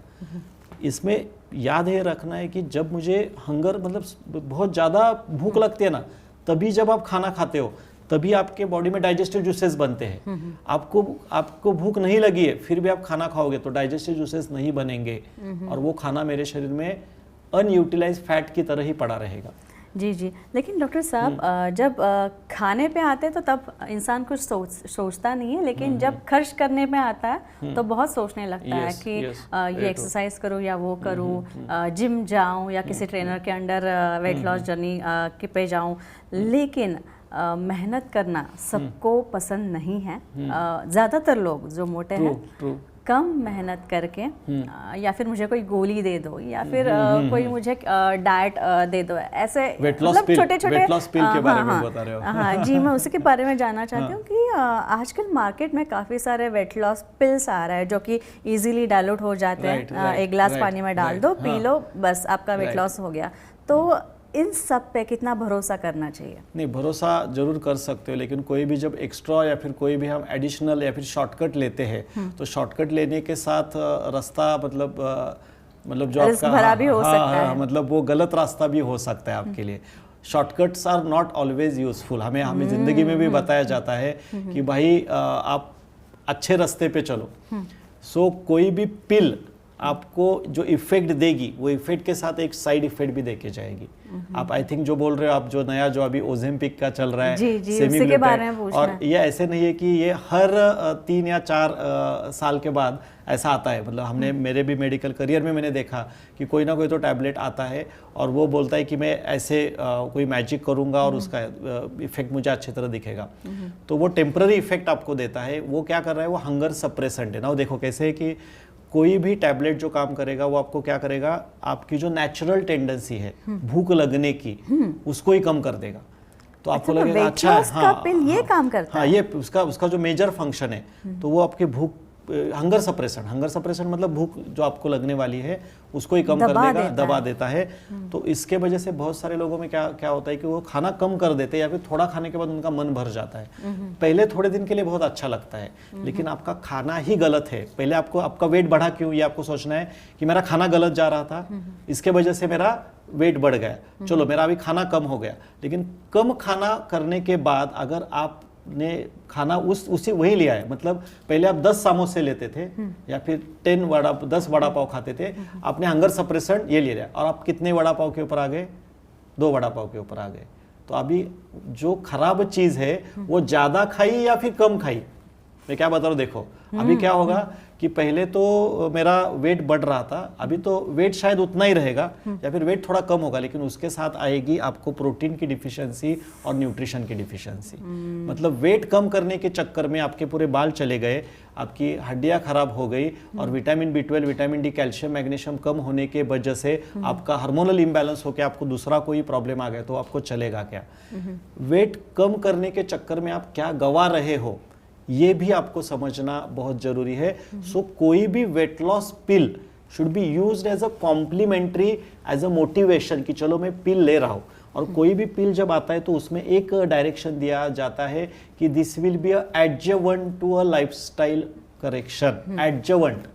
इसमें याद है रखना है कि जब मुझे हंगर, मतलब बहुत ज़्यादा भूख लगती है ना, तभी जब आप खाना खाते हो तभी आपके बॉडी में डाइजेस्टिव जूसेस बनते हैं। आपको भूख नहीं लगी है फिर भी आप खाना खाओगे तो डाइजेस्टिव जूसेस नहीं बनेंगे और वो खाना मेरे शरीर में अनयूटिलाइज फैट की तरह ही पड़ा रहेगा। जी। लेकिन डॉक्टर साहब, जब खाने पे आते हैं तो तब इंसान कुछ सोचता नहीं है, लेकिन जब खर्च करने पे आता है तो बहुत सोचने लगता है कि ये एक्सरसाइज करूँ या वो करूँ, जिम जाऊँ या किसी ट्रेनर के अंडर वेट लॉस जर्नी पे जाऊँ। लेकिन मेहनत करना सबको पसंद नहीं है। ज़्यादातर लोग जो मोटे हैं कम मेहनत करके या फिर मुझे कोई गोली दे दो या फिर कोई मुझे डाइट दे दो, ऐसे मतलब छोटे-छोटे वेट लॉस पिल के बारे में बता रहे हो। हाँ जी, मैं उसी के बारे में जानना चाहती हूँ कि आजकल मार्केट में काफ़ी सारे वेट लॉस पिल्स आ रहे हैं जो कि इजीली डाइल्यूट हो जाते हैं। एक गिलास पानी में डाल दो, पी लो, बस आपका वेट लॉस हो गया। तो इन सब पे कितना भरोसा करना चाहिए? नहीं, भरोसा जरूर कर सकते हो, लेकिन कोई भी जब एक्स्ट्रा या फिर कोई भी हम एडिशनल या फिर शॉर्टकट लेते हैं तो शॉर्टकट लेने के साथ रास्ता मतलब जो आपका भरा भी हो सकता है। मतलब वो गलत रास्ता भी हो सकता है आपके लिए। Shortcuts are not always useful. हमें जिंदगी में भी बताया जाता है कि भाई आप अच्छे रास्ते पे चलो। सो कोई भी पिल आपको जो इफेक्ट देगी वो इफेक्ट के साथ एक साइड इफेक्ट भी देके जाएगी। आप आई थिंक जो बोल रहे हो आप, जो नया जो अभी ओजेम्पिक का चल रहा है, उसी के बारे में पूछना है। और ये ऐसे नहीं है कि ये हर 3 या 4 साल के बाद ऐसा आता है। मतलब हमने मेरे भी मेडिकल करियर में मैंने देखा कि कोई ना कोई तो टैबलेट आता है और वो बोलता है कि मैं ऐसे कोई मैजिक करूंगा और उसका इफेक्ट मुझे अच्छी तरह दिखेगा। तो वो टेम्पररी इफेक्ट आपको देता है। वो क्या कर रहा है, वो हंगर सप्रेसेंट है ना। वो देखो कैसे है कि कोई भी टैबलेट जो काम करेगा वो आपको क्या करेगा, आपकी जो नेचुरल टेंडेंसी है भूख लगने की उसको ही कम कर देगा। तो आपको लगेगा अच्छा ये काम करता है। ये उसका जो मेजर फंक्शन है तो वो आपके भूख, हंगर सप्रेशन मतलब भूख जो आपको लगने वाली है उसको ही कम कर देगा, दबा देता है। तो इसके वजह से बहुत सारे लोगों में क्या होता है कि वो खाना कम कर देते हैं या फिर थोड़ा खाने के बाद उनका मन भर जाता है। पहले थोड़े दिन के लिए बहुत अच्छा लगता है, लेकिन आपका खाना ही गलत है। पहले आपका वेट बढ़ा क्यों, ये आपको सोचना है कि मेरा खाना गलत जा रहा था, इसके वजह से मेरा वेट बढ़ गया। चलो मेरा अभी खाना कम हो गया, लेकिन कम खाना करने के बाद अगर आप ने खाना उसी वही लिया है, मतलब पहले आप 10 समोसे लेते थे या फिर 10 वड़ा पाव खाते थे, आपने हंगर सप्रेसेंट ये ले लिया और आप कितने वड़ा पाव के ऊपर आ गए, 2 वड़ा पाव के ऊपर आ गए। तो अभी जो खराब चीज है वो ज्यादा खाई या फिर कम खाई, मैं क्या बता रहा हूँ। देखो अभी क्या होगा कि पहले तो मेरा वेट बढ़ रहा था, अभी तो वेट शायद उतना ही रहेगा या फिर वेट थोड़ा कम होगा, लेकिन उसके साथ आएगी आपको प्रोटीन की डिफिशियंसी और न्यूट्रिशन की डिफिशियंसी। मतलब वेट कम करने के चक्कर में आपके पूरे बाल चले गए, आपकी हड्डियां खराब हो गई और vitamin B12, vitamin D, calcium, magnesium कम होने के वजह से आपका हार्मोनल इम्बैलेंस होकर आपको दूसरा कोई प्रॉब्लम आ गया तो आपको चलेगा क्या। वेट कम करने के चक्कर में आप क्या गवा रहे हो ये भी आपको समझना बहुत जरूरी है। सो कोई भी weight loss pill should be used as a complementary, as a motivation कि चलो मैं पिल ले रहा हूँ। और कोई भी पिल जब आता है तो उसमें एक डायरेक्शन दिया जाता है कि this will be adjuvant to a lifestyle correction. Adjuvant,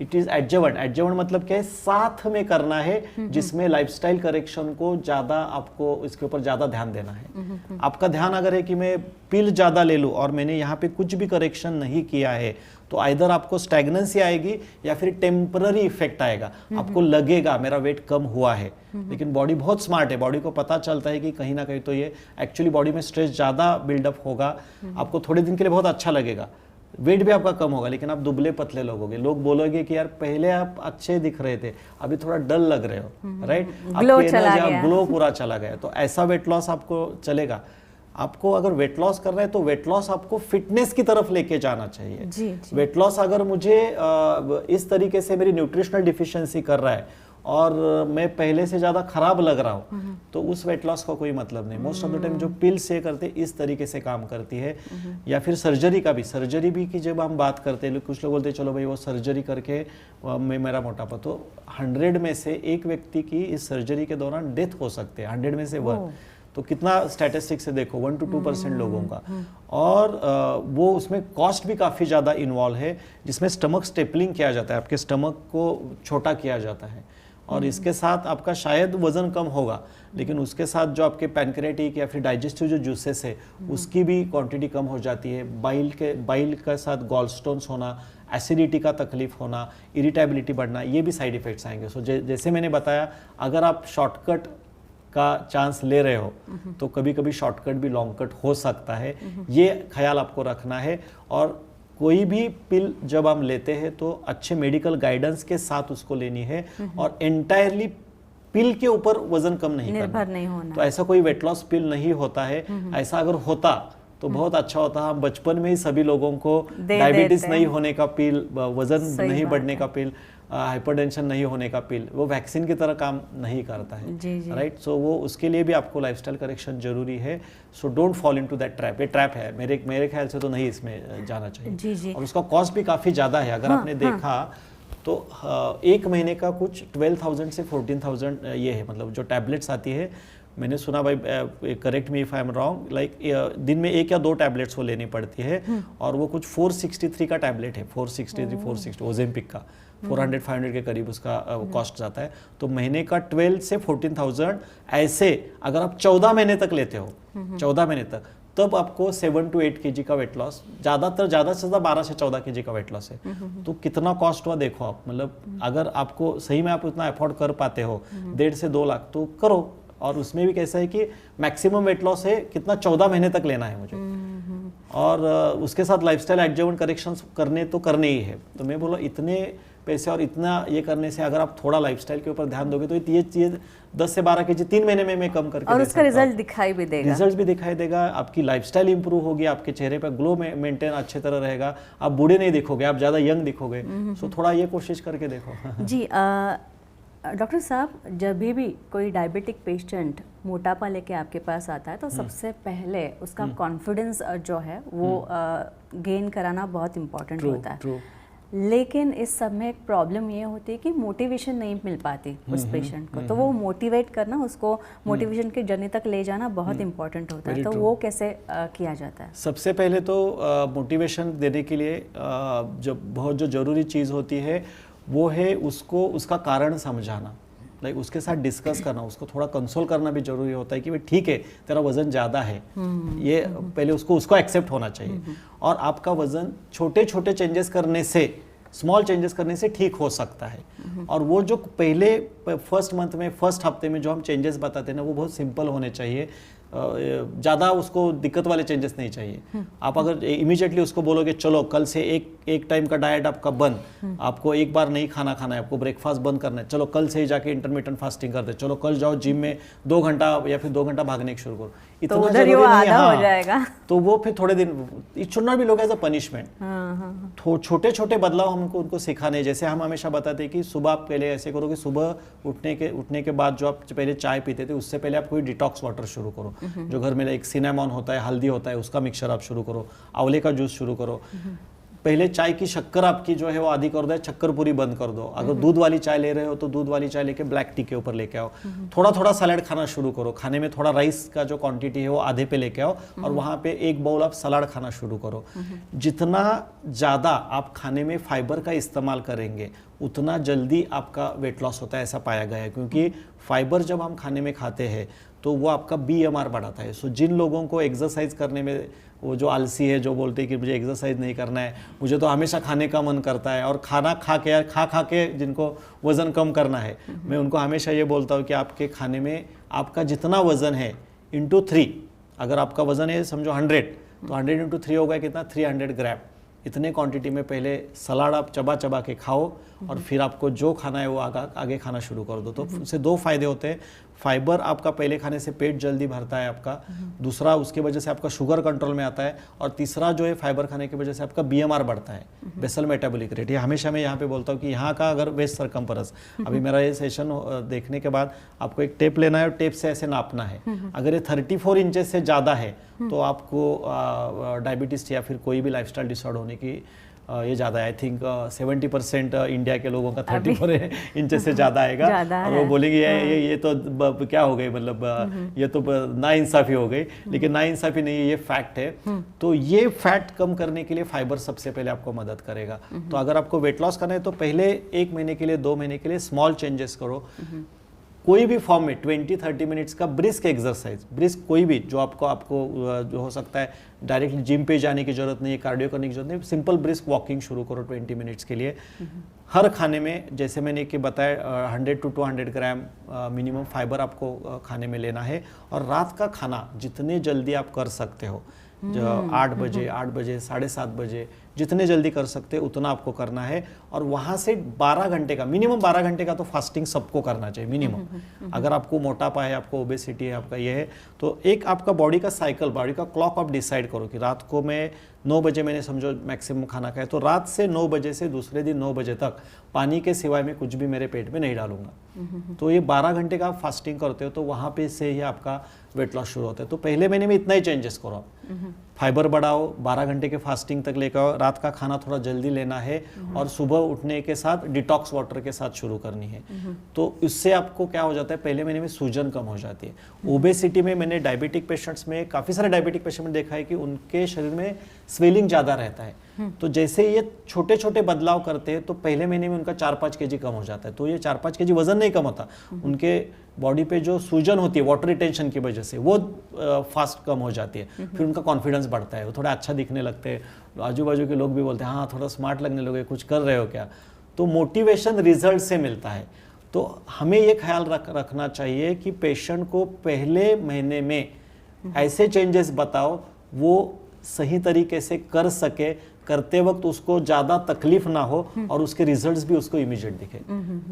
it is adjuvant. Adjuvant मतलब क्या है, साथ में करना है, जिसमें लाइफस्टाइल करेक्शन को ज्यादा आपको इसके ऊपर ज्यादा ध्यान देना है। आपका ध्यान अगर है कि मैं पिल ज्यादा ले लूं और मैंने यहाँ पे कुछ भी करेक्शन नहीं किया है, तो आइदर आपको स्टैग्नेंसी आएगी या फिर टेम्पररी इफेक्ट आएगा। आपको लगेगा मेरा वेट कम हुआ है, लेकिन बॉडी बहुत स्मार्ट है, बॉडी को पता चलता है कि कहीं ना कहीं तो ये एक्चुअली बॉडी में स्ट्रेस ज्यादा बिल्डअप होगा। आपको थोड़े दिन के लिए बहुत अच्छा लगेगा, वेट भी आपका कम होगा, लेकिन आप दुबले पतले लोगोगे। लोग बोलोगे कि यार पहले आप अच्छे दिख रहे थे, अभी थोड़ा डल लग रहे हो, राइट? ग्लो चला गया, ग्लो पूरा चला गया। तो ऐसा वेट लॉस आपको चलेगा। आपको अगर वेट लॉस कर रहे हैं तो वेट लॉस आपको फिटनेस की तरफ लेके जाना चाहिए। जी। वेट लॉस अगर मुझे इस तरीके से मेरी न्यूट्रिशनल डिफिशियंसी कर रहा है और मैं पहले से ज्यादा खराब लग रहा हूँ, तो उस वेट लॉस का कोई मतलब नहीं। मोस्ट ऑफ द टाइम जो पिल से करते इस तरीके से काम करती है। या फिर सर्जरी का भी, सर्जरी भी की जब हम बात करते हैं, कुछ लोग बोलते हैं चलो भाई वो सर्जरी करके मैं मेरा मोटापा, तो 100 में से एक व्यक्ति की इस सर्जरी के दौरान डेथ हो सकते हैं, 100 में से 1। तो कितना स्टैटिस्टिक्स से देखो 1 to 2% लोगों का। और वो उसमें कॉस्ट भी काफ़ी ज़्यादा इन्वॉल्व है, जिसमें स्टमक स्टेपलिंग किया जाता है, आपके स्टमक को छोटा किया जाता है। और इसके साथ आपका शायद वजन कम होगा, लेकिन उसके साथ जो आपके पैनक्रेटिक या फिर डाइजेस्टिव जो जूसेस है उसकी भी क्वांटिटी कम हो जाती है। बाइल के साथ गॉलस्टोन्स होना, एसिडिटी का तकलीफ होना, इरिटेबिलिटी बढ़ना, ये भी साइड इफेक्ट्स आएंगे। सो जैसे मैंने बताया, अगर आप शॉर्टकट का चांस ले रहे हो तो कभी कभी शॉर्टकट भी लॉन्ग कट हो सकता है, ये ख्याल आपको रखना है। और कोई भी पिल जब हम लेते हैं तो अच्छे मेडिकल गाइडेंस के साथ उसको लेनी है, और एंटायरली पिल के ऊपर वजन कम नहीं निर्भर करना। नहीं होना। तो ऐसा कोई वेट लॉस पिल नहीं होता है। ऐसा अगर होता तो बहुत अच्छा होता। हम बचपन में ही सभी लोगों को डायबिटीज नहीं होने का पिल, वजन नहीं बढ़ने का पिल, हाइपरटेंशन नहीं होने का पिल, वो वैक्सीन की तरह काम नहीं करता है, राइट? सो वो उसके लिए भी आपको लाइफस्टाइल करेक्शन जरूरी है। So don't fall into that trap. ये ट्रैप है, मेरे ख्याल से तो नहीं इसमें जाना चाहिए। और उसका कॉस्ट भी काफ़ी ज़्यादा है। अगर आपने देखा तो एक महीने का कुछ 12,000 से 14,000 ये है, मतलब जो टैबलेट्स आती है। मैंने सुना, भाई correct me if I am wrong, like दिन में 1 या 2 टैबलेट्स वो लेनी पड़ती है, और वो कुछ 463 का टैबलेट है, 460 ओजेम्पिक का 400-500 के करीब उसका कॉस्ट जाता है। तो महीने का 12 से 14,000 ऐसे अगर आप 14 महीने तक लेते हो, 14 महीने तक, तब आपको 7 to 8 kg का वेट लॉस, ज़्यादा से ज़्यादा 12 से 14 kg का वेट लॉस है। तो कितना कॉस्ट हुआ देखो आप। मतलब अगर आपको सही में आप उतना अफोर्ड कर पाते हो, 1.5 से 2 लाख, तो करो। और उसमें भी कैसा है कि मैक्सिमम वेट लॉस है कितना, 14 महीने तक लेना है मुझे, और उसके साथ लाइफस्टाइल एडजस्टमेंट करेक्शंस करने ही है। तो मैं बोला इतने पैसे और इतना ये करने से अगर आप थोड़ा लाइफस्टाइल के ऊपर ध्यान दोगे तो ये चीज 10 से 12 kg 3 महीने में मैं कम करके और उसका रिजल्ट दिखाई भी देगा। रिजल्ट भी दिखाई देगा, आपकी लाइफस्टाइल इंप्रूव होगी, आपके चेहरे पर ग्लो मेंटेन अच्छे तरह रहेगा, आप बूढ़े नहीं दिखोगे, आप ज़्यादा यंग दिखोगे। सो थोड़ा ये कोशिश करके देखो। जी डॉक्टर साहब, जब भी कोई डायबिटिक पेशेंट मोटापा लेके आपके पास आता है तो सबसे पहले उसका कॉन्फिडेंस जो है वो गेन कराना बहुत इम्पोर्टेंट होता है। लेकिन इस सब में एक प्रॉब्लम ये होती है कि मोटिवेशन नहीं मिल पाती उस पेशेंट को। तो वो मोटिवेट करना, उसको मोटिवेशन की जर्नी तक ले जाना बहुत इम्पोर्टेंट होता है। तो वो कैसे किया जाता है? सबसे पहले तो मोटिवेशन देने के लिए जो ज़रूरी चीज़ होती है वो है उसको उसका कारण समझाना, लाइक उसके साथ डिस्कस करना, उसको थोड़ा कंसोल करना भी जरूरी होता है कि भाई ठीक है तेरा वजन ज़्यादा है, ये पहले उसको एक्सेप्ट होना चाहिए। और आपका वजन छोटे छोटे चेंजेस करने से, स्मॉल चेंजेस करने से ठीक हो सकता है। और वो जो पहले फर्स्ट मंथ में, फर्स्ट हफ्ते में जो हम चेंजेस बताते हैं ना, वो बहुत सिंपल होने चाहिए। ज़्यादा उसको दिक्कत वाले चेंजेस नहीं चाहिए। आप अगर इमीडिएटली उसको बोलोगे चलो कल से एक टाइम का डाइट आपका बंद, आपको एक बार नहीं खाना है, आपको ब्रेकफास्ट बंद करना है, चलो कल से ही जाके इंटरमिटेंट फास्टिंग करते, चलो कल जाओ जिम में 2 घंटा या फिर 2 घंटा भागने शुरू करो, इतना तो जरूरी नहीं है। हो जाएगा तो वो फिर थोड़े दिन it should not be look as a punishment. छोटे छोटे बदलाव हमको उनको सिखाने। जैसे हम हमेशा बताते हैं कि सुबह आप पहले ऐसे करो कि सुबह उठने के बाद जो आप पहले चाय पीते थे उससे पहले आप कोई डिटॉक्स वाटर शुरू करो, जो घर में एक सिनेमन होता है, हल्दी होता है, उसका मिक्सचर आप शुरू करो, आंवले का जूस शुरू करो। पहले चाय की शक्कर आपकी जो है वो आधी कर दो, शक्कर पूरी बंद कर दो। अगर दूध वाली चाय ले रहे हो तो दूध वाली चाय लेके ब्लैक टी के ऊपर लेके आओ। थोड़ा थोड़ा सलाद खाना शुरू करो, खाने में थोड़ा राइस का जो क्वांटिटी है वो आधे पे लेके आओ और वहाँ पे एक बाउल आप सलाद खाना शुरू करो। जितना ज़्यादा आप खाने में फाइबर का इस्तेमाल करेंगे उतना जल्दी आपका वेट लॉस होता है, ऐसा पाया गया है। क्योंकि फाइबर जब हम खाने में खाते हैं तो वो आपका BMR बढ़ाता है। सो जिन लोगों को एक्सरसाइज करने में, वो जो आलसी है, जो बोलते हैं कि मुझे एक्सरसाइज नहीं करना है, मुझे तो हमेशा खाने का मन करता है, और खाना खा के जिनको वज़न कम करना है, मैं उनको हमेशा ये बोलता हूँ कि आपके खाने में आपका जितना वज़न है इंटू 3, अगर आपका वज़न है समझो 100, तो 100 इंटू 3 होगा कितना, 300 ग्राम। इतने क्वांटिटी में पहले सलाद आप चबा चबा के खाओ और फिर आपको जो खाना है वो आगे खाना शुरू कर दो। तो उससे 2 फायदे होते हैं। फाइबर आपका पहले खाने से पेट जल्दी भरता है आपका, दूसरा उसके वजह से आपका शुगर कंट्रोल में आता है, और तीसरा जो है फाइबर खाने की वजह से आपका BMR बढ़ता है, बेसल मेटाबॉलिक रेट। ये हमेशा मैं यहाँ पे बोलता हूँ कि यहाँ का अगर वेस्ट सरकमफेरेंस, अभी मेरा ये सेशन देखने के बाद आपको एक टेप लेना है और टेप से ऐसे नापना है। अगर ये 34 इंचेस से ज़्यादा है तो आपको डायबिटीज़ या फिर कोई भी लाइफस्टाइल डिसऑर्डर होने की ये ज़्यादा है। आई थिंक 70% इंडिया के लोगों का 34 इंचेस से ज़्यादा आएगा, और वो बोलेंगे ये तो क्या हो गई, मतलब ये तो नाइंसाफ़ी हो गई। लेकिन नाइंसाफ़ी नहीं है, ये फैक्ट है। तो ये फैट कम करने के लिए फाइबर सबसे पहले आपको मदद करेगा। तो अगर आपको वेट लॉस करना है तो पहले 1 महीने के लिए, 2 महीने के लिए स्मॉल चेंजेस करो। कोई भी फॉर्म में 20-30 मिनट्स का ब्रिस्क एक्सरसाइज, ब्रिस्क कोई भी जो आपको जो हो सकता है, डायरेक्टली जिम पे जाने की जरूरत नहीं है, कार्डियो करने की जरूरत नहीं, सिंपल ब्रिस्क वॉकिंग शुरू करो 20 मिनट्स के लिए। हर खाने में, जैसे मैंने कि बताया, 100 to 200 ग्राम मिनिमम फाइबर आपको खाने में लेना है। और रात का खाना जितने जल्दी आप कर सकते हो, 8 बजे 7:30 बजे, जितने जल्दी कर सकते हैं उतना आपको करना है। और वहाँ से 12 घंटे का, मिनिमम 12 घंटे का तो फास्टिंग सबको करना चाहिए मिनिमम। अगर आपको मोटापा है, आपको ओबेसिटी है, आपका ये है, तो एक आपका बॉडी का साइकिल, बॉडी का क्लॉक आप डिसाइड करो कि रात को मैं 9 बजे मैंने समझो मैक्सिमम खाना खाया, तो रात से 9 बजे से दूसरे दिन 9 बजे तक पानी के सिवाय मैं कुछ भी मेरे पेट में नहीं डालूंगा। तो ये 12 घंटे का आप फास्टिंग करते हो तो वहाँ पे से ही आपका वेट लॉस शुरू होता है। तो पहले महीने में इतना ही चेंजेस करो आप। फाइबर बढ़ाओ, 12 घंटे के फास्टिंग तक लेकर आओ, रात का खाना थोड़ा जल्दी लेना है, और सुबह उठने के साथ डिटॉक्स वाटर के साथ शुरू करनी है। तो इससे आपको क्या हो जाता है, पहले महीने में सूजन कम हो जाती है। ओबेसिटी में मैंने डायबिटिक पेशेंट्स में, काफ़ी सारे डायबिटिक पेशेंट में देखा है कि उनके शरीर में स्वेलिंग ज़्यादा रहता है। तो जैसे ये छोटे छोटे बदलाव करते हैं तो पहले महीने में उनका 4-5 kg कम हो जाता है। तो ये 4-5 kg वजन नहीं कम होता, उनके बॉडी पे जो सूजन होती है वाटर रिटेंशन की वजह से, वो फास्ट कम हो जाती है। फिर उनका कॉन्फिडेंस बढ़ता है, वो थोड़ा अच्छा दिखने लगते हैं, आजू बाजू के लोग भी बोलते हैं हाँ थोड़ा स्मार्ट लगने लगे, कुछ कर रहे हो क्या। तो मोटिवेशन रिजल्ट से मिलता है। तो हमें ये ख्याल रखना चाहिए कि पेशेंट को पहले महीने में ऐसे चेंजेस बताओ वो सही तरीके से कर सके, करते वक्त उसको ज़्यादा तकलीफ ना हो और उसके रिजल्ट्स भी उसको इमीडिएट दिखे।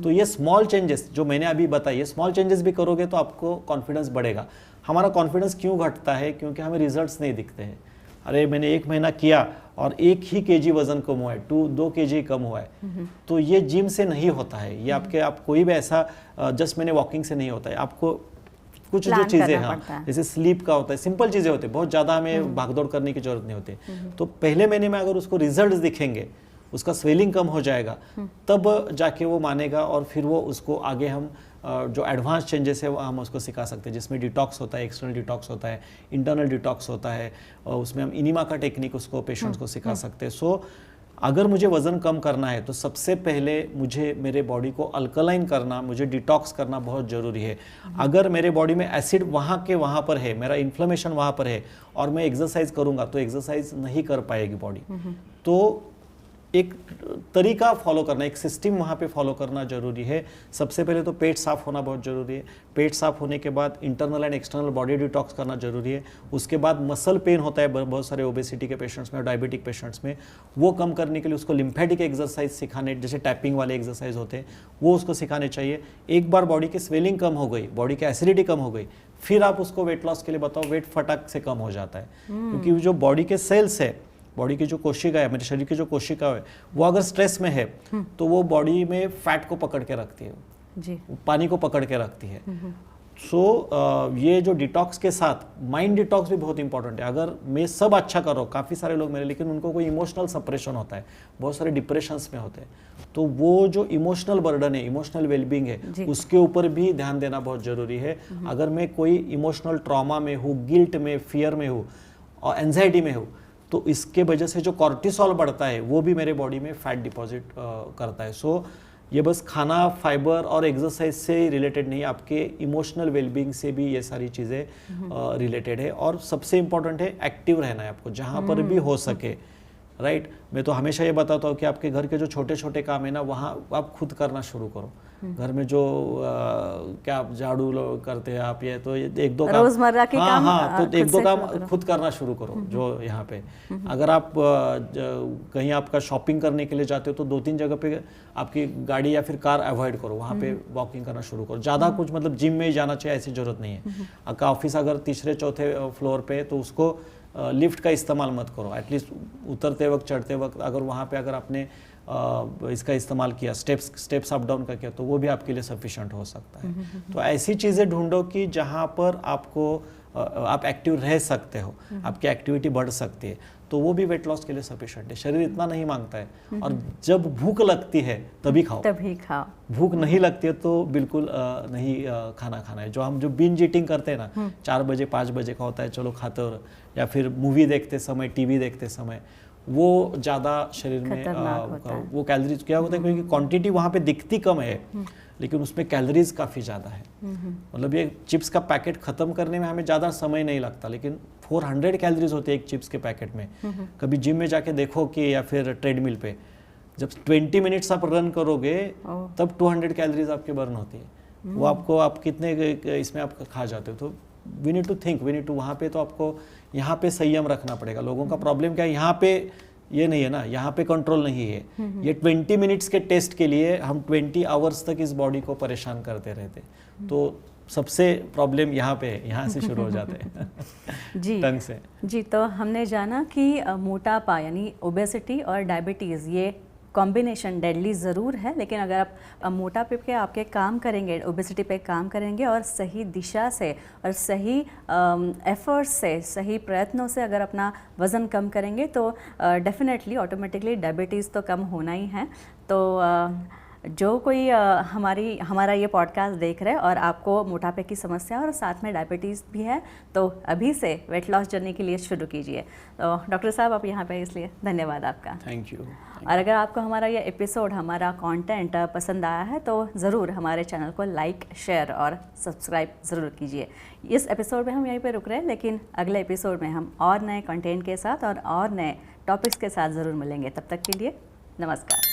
तो ये स्मॉल चेंजेस जो मैंने अभी बताई, ये स्मॉल चेंजेस भी करोगे तो आपको कॉन्फिडेंस बढ़ेगा। हमारा कॉन्फिडेंस क्यों घटता है, क्योंकि हमें रिजल्ट्स नहीं दिखते हैं। अरे मैंने 1 महीना किया और 1 ही kg वजन कम हुआ है, 2 kg कम हुआ है, तो ये जिम से नहीं होता है। ये आप कोई भी ऐसा जस्ट मैंने वॉकिंग से नहीं होता है। आपको कुछ जो चीज़ें, हाँ जैसे स्लीप का होता है, सिंपल चीज़ें होती है, बहुत ज़्यादा हमें भागदौड़ करने की जरूरत नहीं होती। तो पहले महीने में अगर उसको रिजल्ट्स दिखेंगे, उसका स्वेलिंग कम हो जाएगा, तब जाके वो मानेगा। और फिर वो उसको आगे हम जो एडवांस चेंजेस है वो हम उसको सिखा सकते हैं, जिसमें डिटॉक्स होता है, एक्सटर्नल डिटॉक्स होता है, इंटरनल डिटॉक्स होता है, और उसमें हम इनिमा का टेक्निक उसको पेशेंट्स को सिखा सकते हैं। सो अगर मुझे वज़न कम करना है तो सबसे पहले मुझे मेरे बॉडी को अल्कलाइन करना, मुझे डिटॉक्स करना बहुत ज़रूरी है। अगर मेरे बॉडी में एसिड वहाँ के वहाँ पर है, मेरा इन्फ्लेमेशन वहाँ पर है, और मैं एक्सरसाइज करूँगा तो एक्सरसाइज नहीं कर पाएगी बॉडी। तो एक तरीका फॉलो करना, एक सिस्टम वहाँ पे फॉलो करना जरूरी है। सबसे पहले तो पेट साफ होना बहुत ज़रूरी है। पेट साफ होने के बाद internal and external body detox करना जरूरी है। उसके बाद मसल पेन होता है बहुत सारे ओबेसिटी के पेशेंट्स में और डायबिटिक पेशेंट्स में, वो कम करने के लिए उसको लिम्फेटिक एक्सरसाइज सिखाने, जैसे टैपिंग वाले एक्सरसाइज होते हैं, वो उसको सिखाने चाहिए। एक बार बॉडी की स्वेलिंग कम हो गई, बॉडी की एसिडिटी कम हो गई, फिर आप उसको वेट लॉस के लिए बताओ, वेट फटाक से कम हो जाता है। क्योंकि जो बॉडी के सेल्स है, बॉडी की जो कोशिका है, मेरे शरीर की जो कोशिका है, वो अगर स्ट्रेस में है तो वो बॉडी में फैट को पकड़ के रखती है जी, पानी को पकड़ के रखती है। ये जो डिटॉक्स के साथ माइंड डिटॉक्स भी बहुत इंपॉर्टेंट है। अगर मैं सब अच्छा कर रहा हूँ, काफ़ी सारे लोग मेरे, लेकिन उनको कोई इमोशनल सप्रेशन होता है, बहुत सारे डिप्रेशंस में होते हैं, तो वो जो इमोशनल बर्डन है, इमोशनल वेलबींग है, उसके ऊपर भी ध्यान देना बहुत ज़रूरी है। अगर मैं कोई इमोशनल ट्रॉमा में हूँ, गिल्ट में, फियर में हूँ और एंजाइटी में हूँ, तो इसके वजह से जो कॉर्टिसोल बढ़ता है वो भी मेरे बॉडी में फैट डिपॉजिट करता है। ये बस खाना, फाइबर और एक्सरसाइज से रिलेटेड नहीं, आपके इमोशनल वेलबींग से भी ये सारी चीज़ें रिलेटेड है। और सबसे इम्पॉर्टेंट है एक्टिव रहना है आपको जहाँ पर भी हो सके, राइट। मैं तो हमेशा ये बताता हूँ कि आपके घर के जो छोटे छोटे काम है ना, वहाँ आप खुद करना शुरू करो। घर में जो क्या आप झाड़ू करते हैं आप, ये तो एक दो काम रोजमर्रा के काम, हाँ, तो एक दो काम खुद करना शुरू करो। जो यहाँ पे अगर आप कहीं आपका शॉपिंग करने के लिए जाते हो तो 2-3 जगह पे आपकी गाड़ी या फिर कार अवॉइड करो, वहाँ पे वॉकिंग करना शुरू करो। ज़्यादा कुछ मतलब जिम में ही जाना चाहिए ऐसी जरूरत नहीं है। आपका ऑफिस अगर 3-4 फ्लोर पे तो उसको लिफ्ट का इस्तेमाल मत करो। एटलीस्ट उतरते वक्त, चढ़ते वक्त अगर वहाँ पे अगर आपने इसका इस्तेमाल किया, स्टेप्स अप डाउन का किया, तो वो भी आपके लिए सफिशिएंट हो सकता है। तो ऐसी चीज़ें ढूंढो कि जहाँ पर आपको आप एक्टिव रह सकते हो, आपकी एक्टिविटी बढ़ सकती है, तो वो भी वेट लॉस के लिए सफिशिएंट है। शरीर इतना नहीं मांगता है। और जब भूख लगती है तभी खाओ। भूख नहीं लगती है तो बिल्कुल नहीं खाना है। जो बिंज ईटिंग करते हैं ना, 4 बजे 5 बजे का होता है, चलो खाते हो, या फिर मूवी देखते समय, टीवी देखते समय, वो ज़्यादा शरीर में वो कैलोरीज क्या होता है, क्योंकि क्वांटिटी वहाँ पे दिखती कम है लेकिन उसमें कैलोरीज काफ़ी ज़्यादा है। मतलब ये चिप्स का पैकेट ख़त्म करने में हमें ज़्यादा समय नहीं लगता, लेकिन 400 कैलोरीज होती है एक चिप्स के पैकेट में। कभी जिम में जाके देखो कि या फिर ट्रेडमिल पे जब 20 मिनट्स आप रन करोगे तब 200 कैलोरीज आपके बर्न होती है। वो आपको आप कितने इसमें आप खा जाते हो। तो we need to think, we need to, वहाँ पे तो आपको यहाँ पे संयम रखना पड़ेगा। लोगों का प्रॉब्लम क्या है, यहाँ पे ये नहीं है ना, यहाँ पे कंट्रोल नहीं है। ये 20 मिनट्स के टेस्ट के लिए हम 20 आवर्स तक इस बॉडी को परेशान करते रहते, तो सबसे प्रॉब्लम यहाँ पे है, यहाँ से शुरू हो जाते हैं जी ढंग से। जी, तो हमने जाना कि मोटापा यानी ओबेसिटी और डायबिटीज़ ये कॉम्बिनेशन डेडली ज़रूर है, लेकिन अगर आप मोटापे पे आपके काम करेंगे, ओबेसिटी पे काम करेंगे और सही दिशा से और सही एफर्ट्स से, सही प्रयत्नों से अगर अपना वज़न कम करेंगे तो डेफिनेटली ऑटोमेटिकली डायबिटीज़ तो कम होना ही है। तो जो कोई हमारा ये पॉडकास्ट देख रहे हैं और आपको मोटापे की समस्या और साथ में डायबिटीज़ भी है, तो अभी से वेट लॉस जर्नी के लिए शुरू कीजिए। तो डॉक्टर साहब आप यहाँ पे इसलिए धन्यवाद आपका। Thank you. और अगर आपको हमारा ये एपिसोड, हमारा कंटेंट पसंद आया है तो ज़रूर हमारे चैनल को लाइक, शेयर और सब्सक्राइब ज़रूर कीजिए। इस एपिसोड में हम यहीं पे रुक रहे हैं, लेकिन अगले एपिसोड में हम और नए कंटेंट के साथ और नए टॉपिक्स के साथ ज़रूर मिलेंगे। तब तक के लिए नमस्कार।